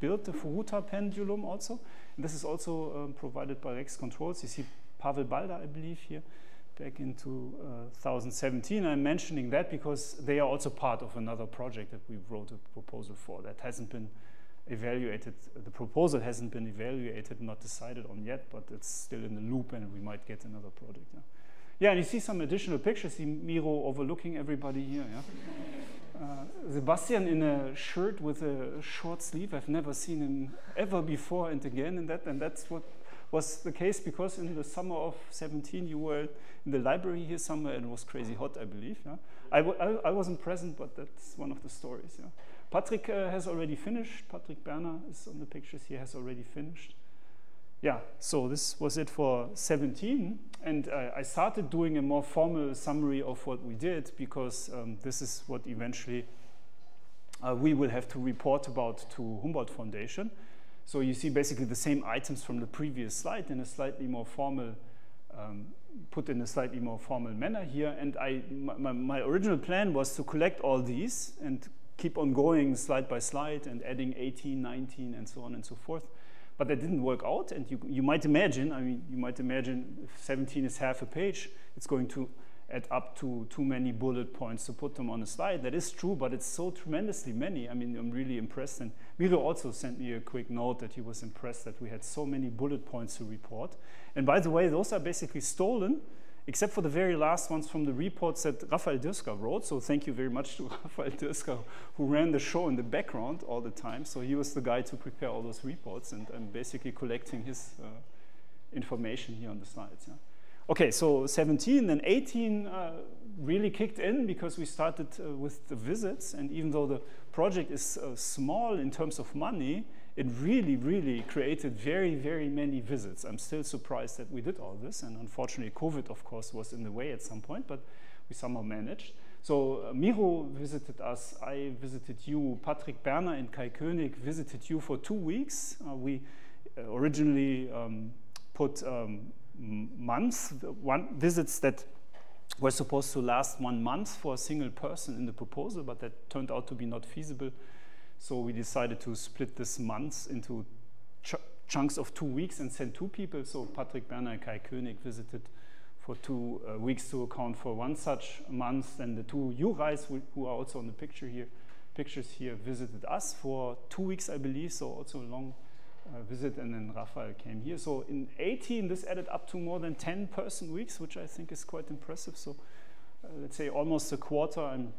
built the Furuta pendulum also. And this is also provided by Rex Controls. You see Pavel Balda, I believe, here, back in 2017. I'm mentioning that because they are also part of another project that we wrote a proposal for that hasn't been evaluated. The proposal hasn't been evaluated, not decided on yet, but it's still in the loop and we might get another project. Yeah, yeah, and you see some additional pictures. See Miro overlooking everybody here. Yeah? Sebastian in a shirt with a short sleeve. I've never seen him ever before and again in that, and that's what was the case because in the summer of 17 you were in the library here somewhere and it was crazy hot, I believe. Yeah? I wasn't present, but that's one of the stories. Yeah? Patrick has already finished. Patrick Berner is on the pictures. He has already finished. Yeah, so this was it for 17. And I started doing a more formal summary of what we did because this is what eventually we will have to report about to Humboldt Foundation. So you see basically the same items from the previous slide in a slightly more formal, put in a slightly more formal manner here. And my original plan was to collect all these and keep on going slide by slide and adding 18, 19, and so on and so forth. But that didn't work out. And you might imagine, I mean, you might imagine if 17 is half a page, it's going to add up to too many bullet points to put them on a slide. That is true, but it's so tremendously many. I mean, I'm really impressed. And Milo also sent me a quick note that he was impressed that we had so many bullet points to report. And by the way, those are basically stolen, except for the very last ones from the reports that Raphael Dirska wrote. So thank you very much to Raphael Dirska, who ran the show in the background all the time. So he was the guy to prepare all those reports, and I'm basically collecting his information here on the slides. Yeah. Okay, so 17 and 18 really kicked in because we started with the visits, and even though the project is small in terms of money, it really, really created very, very many visits. I'm still surprised that we did all this, and unfortunately COVID, of course, was in the way at some point, but we somehow managed. So Miro visited us, I visited you, Patrick Berner and Kai König visited you for 2 weeks. We originally put visits that were supposed to last 1 month for a single person in the proposal, but that turned out to be not feasible. So we decided to split this month into chunks of 2 weeks and send 2 people. So Patrick Berner and Kai König visited for 2 weeks to account for 1 such month. And the 2 Jurais, who are also on the pictures here, visited us for 2 weeks, I believe. So also a long visit, and then Raphael came here. So in 18, this added up to more than 10 person weeks, which I think is quite impressive. So let's say almost a quarter, I'm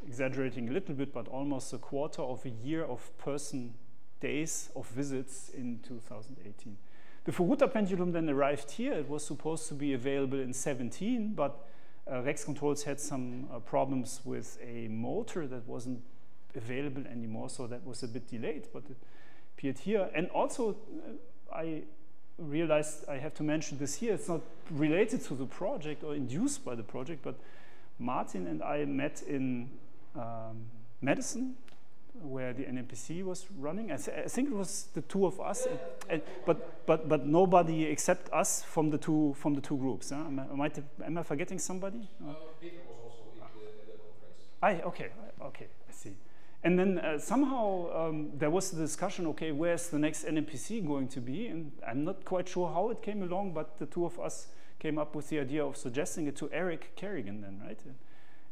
exaggerating a little bit, but almost a quarter of a year of person days of visits in 2018. The Furuta pendulum then arrived here. It was supposed to be available in 17, but Rex Controls had some problems with a motor that wasn't available anymore, so that was a bit delayed, but it appeared here. And also, I realized I have to mention this here. It's not related to the project or induced by the project, but Martin and I met in Madison, where the NMPC was running. I think it was the two of us, but nobody except us from the two groups. Huh? Am I forgetting somebody? Peter was also in the conference. Okay, I see. And then somehow there was the discussion, okay, where's the next NMPC going to be? And I'm not quite sure how it came along, but the two of us came up with the idea of suggesting it to Eric Kerrigan then, right?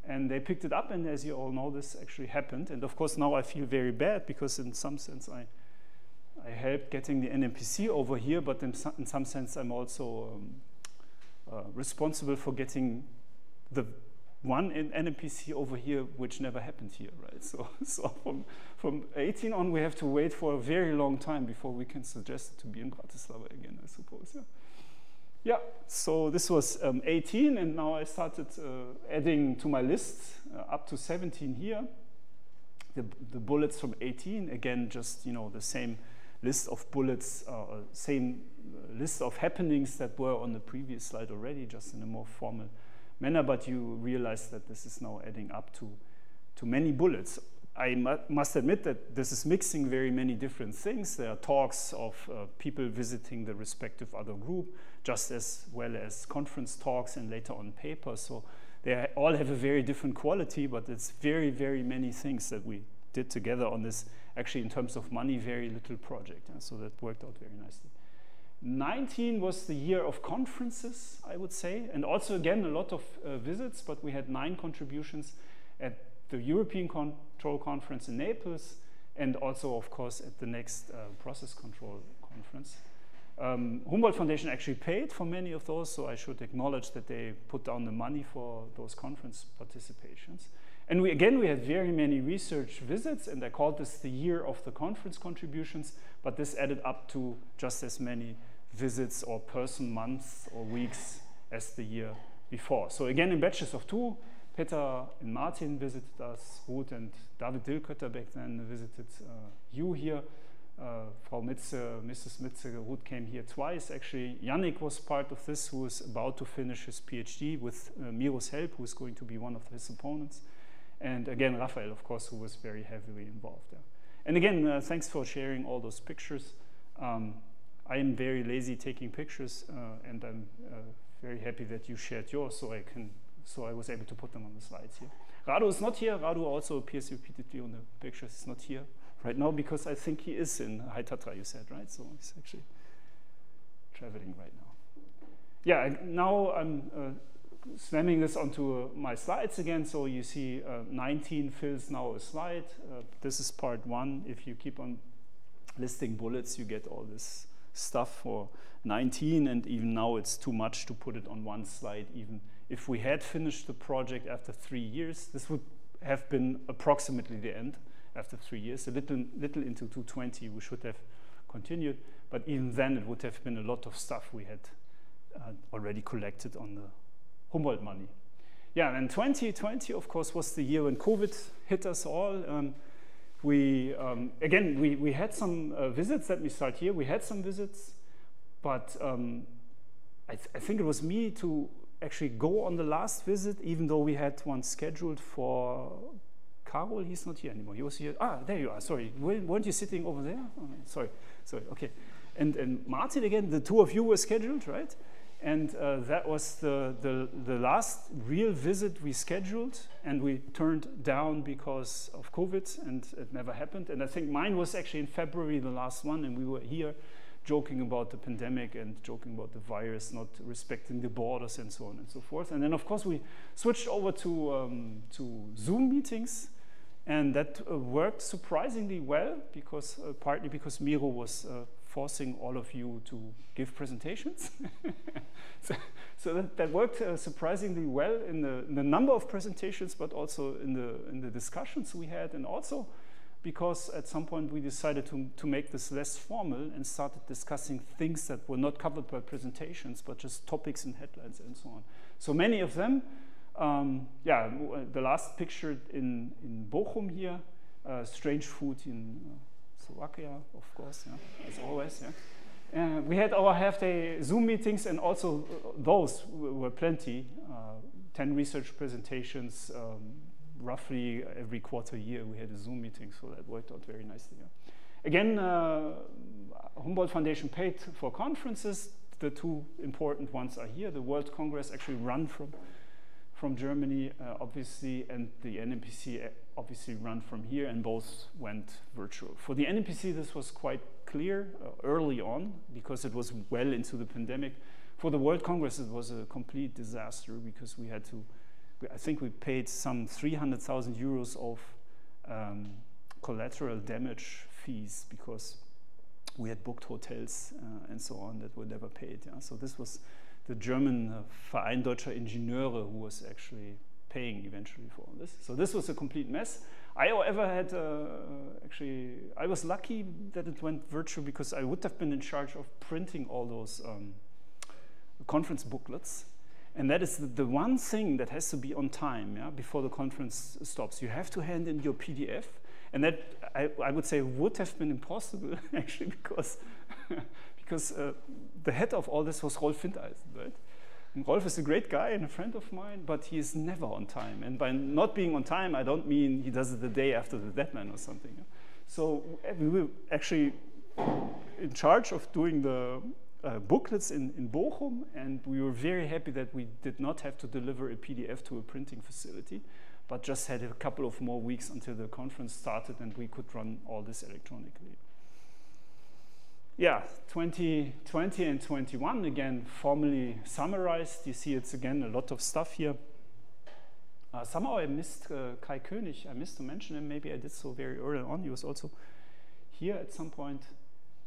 And they picked it up, and as you all know, this actually happened. And of course, now I feel very bad, because in some sense I helped getting the NMPC over here, but in some sense I'm also responsible for getting the one in NMPC over here, which never happened here, right? So from 18 on, we have to wait for a very long time before we can suggest it to be in Bratislava again, I suppose. Yeah, so this was 18, and now I started adding to my list up to 17 here. The bullets from 18, again, just the same list of bullets, same list of happenings that were on the previous slide already, just in a more formal manner, but you realize that this is now adding up to many bullets. I must admit that this is mixing very many different things. There are talks of people visiting the respective other group, just as well as conference talks and later on papers. So they all have a very different quality, but it's very, very many things that we did together on this, actually in terms of money, very little project. So that worked out very nicely. 19 was the year of conferences, I would say, and also again a lot of visits, but we had 9 contributions at the European Control Conference in Naples, and also of course at the next Process Control Conference. Humboldt Foundation actually paid for many of those, so I should acknowledge that they put down the money for those conference participations. And we had very many research visits, and I called this the year of the conference contributions, but this added up to just as many visits or person months or weeks as the year before. So again, in batches of 2, Peter and Martin visited us, Ruth and David Dilkötter back then visited you here, Frau Mitze, Mrs. Mitze, Ruth came here twice. Actually, Yannick was part of this, who was about to finish his PhD with Miro's help, who is going to be one of his opponents. And again, Raphael, of course, who was very heavily involved there. And again, thanks for sharing all those pictures. I am very lazy taking pictures, and I'm very happy that you shared yours, so I was able to put them on the slides here. Radu is not here. Radu also appears repeatedly on the pictures. He's not here right now because I think he is in High Tatra, you said, right? So he's actually traveling right now. Yeah, now I'm slamming this onto my slides again. So you see 19 fills now a slide. This is part 1. If you keep on listing bullets, you get all this stuff for 19, and even now it's too much to put it on one slide. Even if we had finished the project after 3 years, this would have been approximately the end after 3 years. A little into 220 we should have continued, but even then it would have been a lot of stuff we had already collected on the Humboldt money. Yeah, and 2020 of course was the year when COVID hit us all. We had some visits. Let me start here. We had some visits, but I think it was me to actually go on the last visit, even though we had one scheduled for Karol. He's not here anymore. He was here. Ah, there you are. Sorry, weren't you sitting over there? Oh, sorry. Okay. And Martin again. The two of you were scheduled, right? And that was the last real visit we scheduled, and we turned down because of COVID, and it never happened. And I think mine was actually in February, the last one, and we were here joking about the pandemic and joking about the virus not respecting the borders and so on and so forth. And then of course we switched over to Zoom meetings, and that worked surprisingly well, because partly because Miro was forcing all of you to give presentations. so that worked surprisingly well in the number of presentations, but also in the discussions we had. And also because at some point we decided to make this less formal and started discussing things that were not covered by presentations, but just topics and headlines and so on. So many of them, yeah, the last picture in Bochum here, strange food in Slovakia, of course, yeah, as always, yeah. We had our half-day Zoom meetings, and also those were plenty, 10 research presentations, roughly every quarter year we had a Zoom meeting, so that worked out very nicely. Yeah. Again, Humboldt Foundation paid for conferences. The two important ones are here. The World Congress actually run from Germany, obviously, and the NMPC obviously run from here, and both went virtual. For the NMPC, this was quite clear early on, because it was well into the pandemic. For the World Congress, it was a complete disaster, because we had to, I think we paid some 300,000 euros of collateral damage fees, because we had booked hotels and so on that were never paid. Yeah? So this was the German Verein Deutscher Ingenieure who was actually paying eventually for all this. So this was a complete mess. I, however, had actually, I was lucky that it went virtual, because I would have been in charge of printing all those conference booklets. And that is the one thing that has to be on time, yeah, before the conference stops. You have to hand in your PDF. And that, I would say, would have been impossible, actually, because, the head of all this was Rolf Findeisen, right? And Rolf is a great guy and a friend of mine, but he is never on time. And by not being on time, I don't mean he does it the day after the deadline or something. Yeah? So we were actually in charge of doing the booklets in Bochum, and we were very happy that we did not have to deliver a PDF to a printing facility, but just had a couple of more weeks until the conference started and we could run all this electronically. Yeah, 2020 and 21, again, formally summarized. You see it's, again, a lot of stuff here. Somehow I missed Kai König. I missed to mention him. Maybe I did so very early on. He was also here at some point.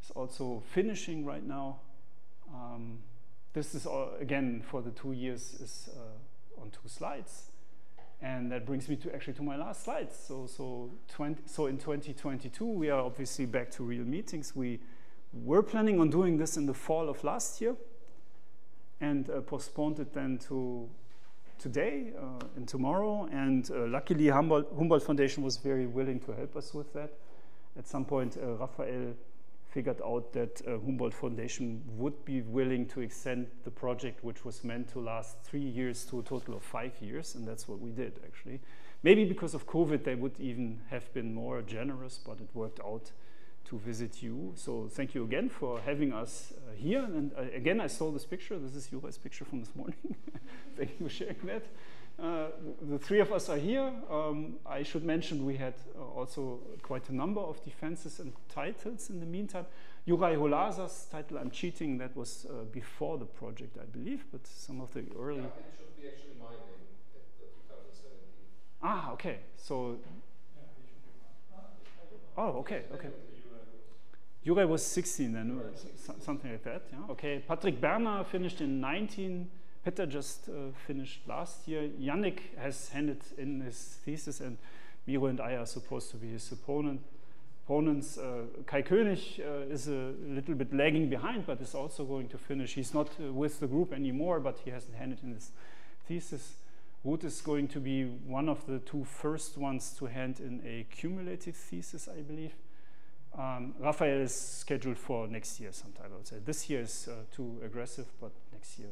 He's also finishing right now. This is, again, for the 2 years, is on 2 slides. And that brings me to my last slides. So in 2022, we are obviously back to real meetings. We were planning on doing this in the fall of last year, and postponed it then to today and tomorrow. And luckily, Humboldt Foundation was very willing to help us with that. At some point, Raphael figured out that Humboldt Foundation would be willing to extend the project, which was meant to last 3 years, to a total of 5 years, and that's what we did, actually. Maybe because of COVID, they would even have been more generous, but it worked out to visit you. So thank you again for having us here. And again, I saw this picture. This is Juraj's picture from this morning. Thank you for sharing that. The 3 of us are here. I should mention we had also quite a number of defenses and titles in the meantime. Juraj Holaza's title, I'm Cheating, that was before the project, I believe, but some of the early... Yeah, it should be actually my name at the 2017. Ah, okay. So... Oh, okay, okay. Juraj was 16 then, something like that. Yeah. Okay, Patrick Berner finished in 19. Peter just finished last year. Yannick has handed in his thesis, and Miro and I are supposed to be his opponents. Kai König is a little bit lagging behind, but is also going to finish. He's not with the group anymore, but he hasn't handed in his thesis. Ruth is going to be one of the 2 first ones to hand in a cumulative thesis, I believe. Raphael is scheduled for next year sometime, I would say. This year is too aggressive, but next year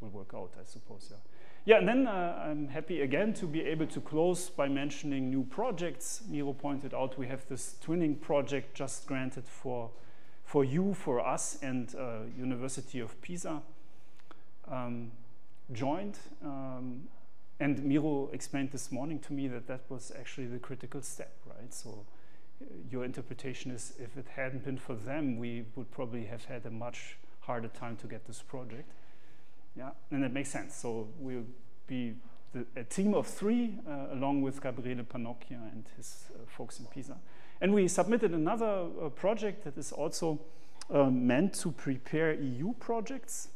will work out, I suppose. Yeah, yeah. And then I'm happy again to be able to close by mentioning new projects. Miro pointed out we have this twinning project just granted for us, and University of Pisa joined. And Miro explained this morning to me that was actually the critical step, right? So your interpretation is, if it hadn't been for them, we would probably have had a much harder time to get this project. Yeah, and that makes sense. So we'll be a team of 3, along with Gabriele Panocchia and his folks in Pisa. And we submitted another project that is also meant to prepare EU projects.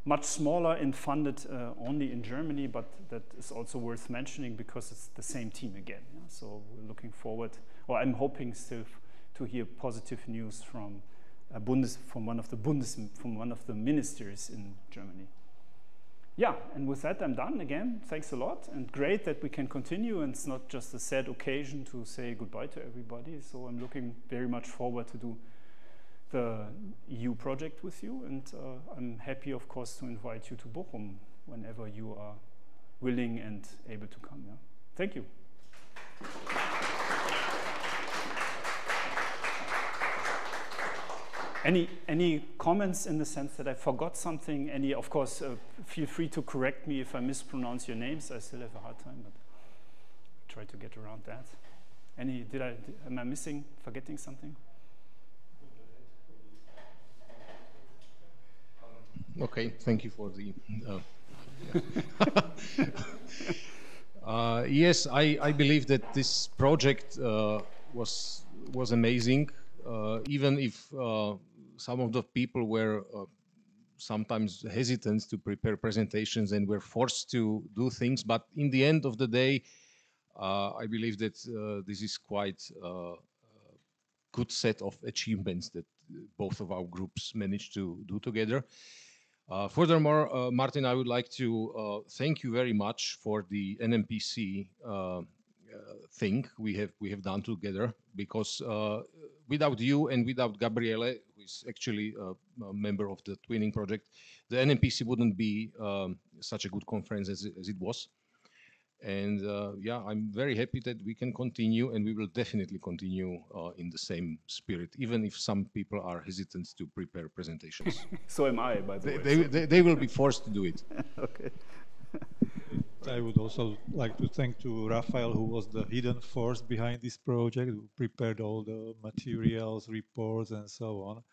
much smaller and funded only in Germany, but that is also worth mentioning because it's the same team again. Yeah? So we're looking forward, or I'm hoping still to hear positive news from one of the ministers in Germany. Yeah, and with that I'm done again. Thanks a lot, and great that we can continue, and it's not just a sad occasion to say goodbye to everybody. So I'm looking very much forward to do the EU project with you, and I'm happy, of course, to invite you to Bochum whenever you are willing and able to come. Yeah. Thank you. Any comments in the sense that I forgot something? Any, of course, feel free to correct me if I mispronounce your names. I still have a hard time, but I'll try to get around that. Am I missing, forgetting something? Okay, thank you for the. Yes, I believe that this project was amazing, even if some of the people were sometimes hesitant to prepare presentations and were forced to do things. But in the end of the day, I believe that this is quite a good set of achievements that both of our groups managed to do together. Furthermore, Martin, I would like to thank you very much for the NMPC thing we have done together, because without you and without Gabriele, who is actually a member of the Twinning project, the NMPC wouldn't be such a good conference as it was. And yeah, I'm very happy that we can continue, and we will definitely continue in the same spirit, even if some people are hesitant to prepare presentations. So am I, by the way. They will be forced to do it. Okay. I would also like to thank to Raphael, who was the hidden force behind this project, who prepared all the materials, reports, and so on.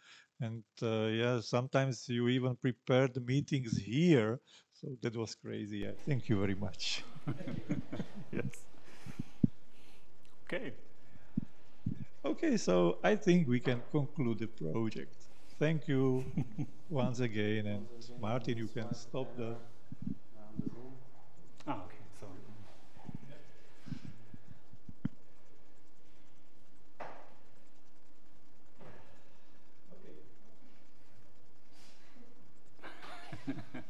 And yeah, sometimes you even prepared the meetings here. So that was crazy. Yeah, thank you very much. Yes. Okay. Okay, so I think we can conclude the project. Thank you once again. And Martin, you can stop the... Okay, so... Okay.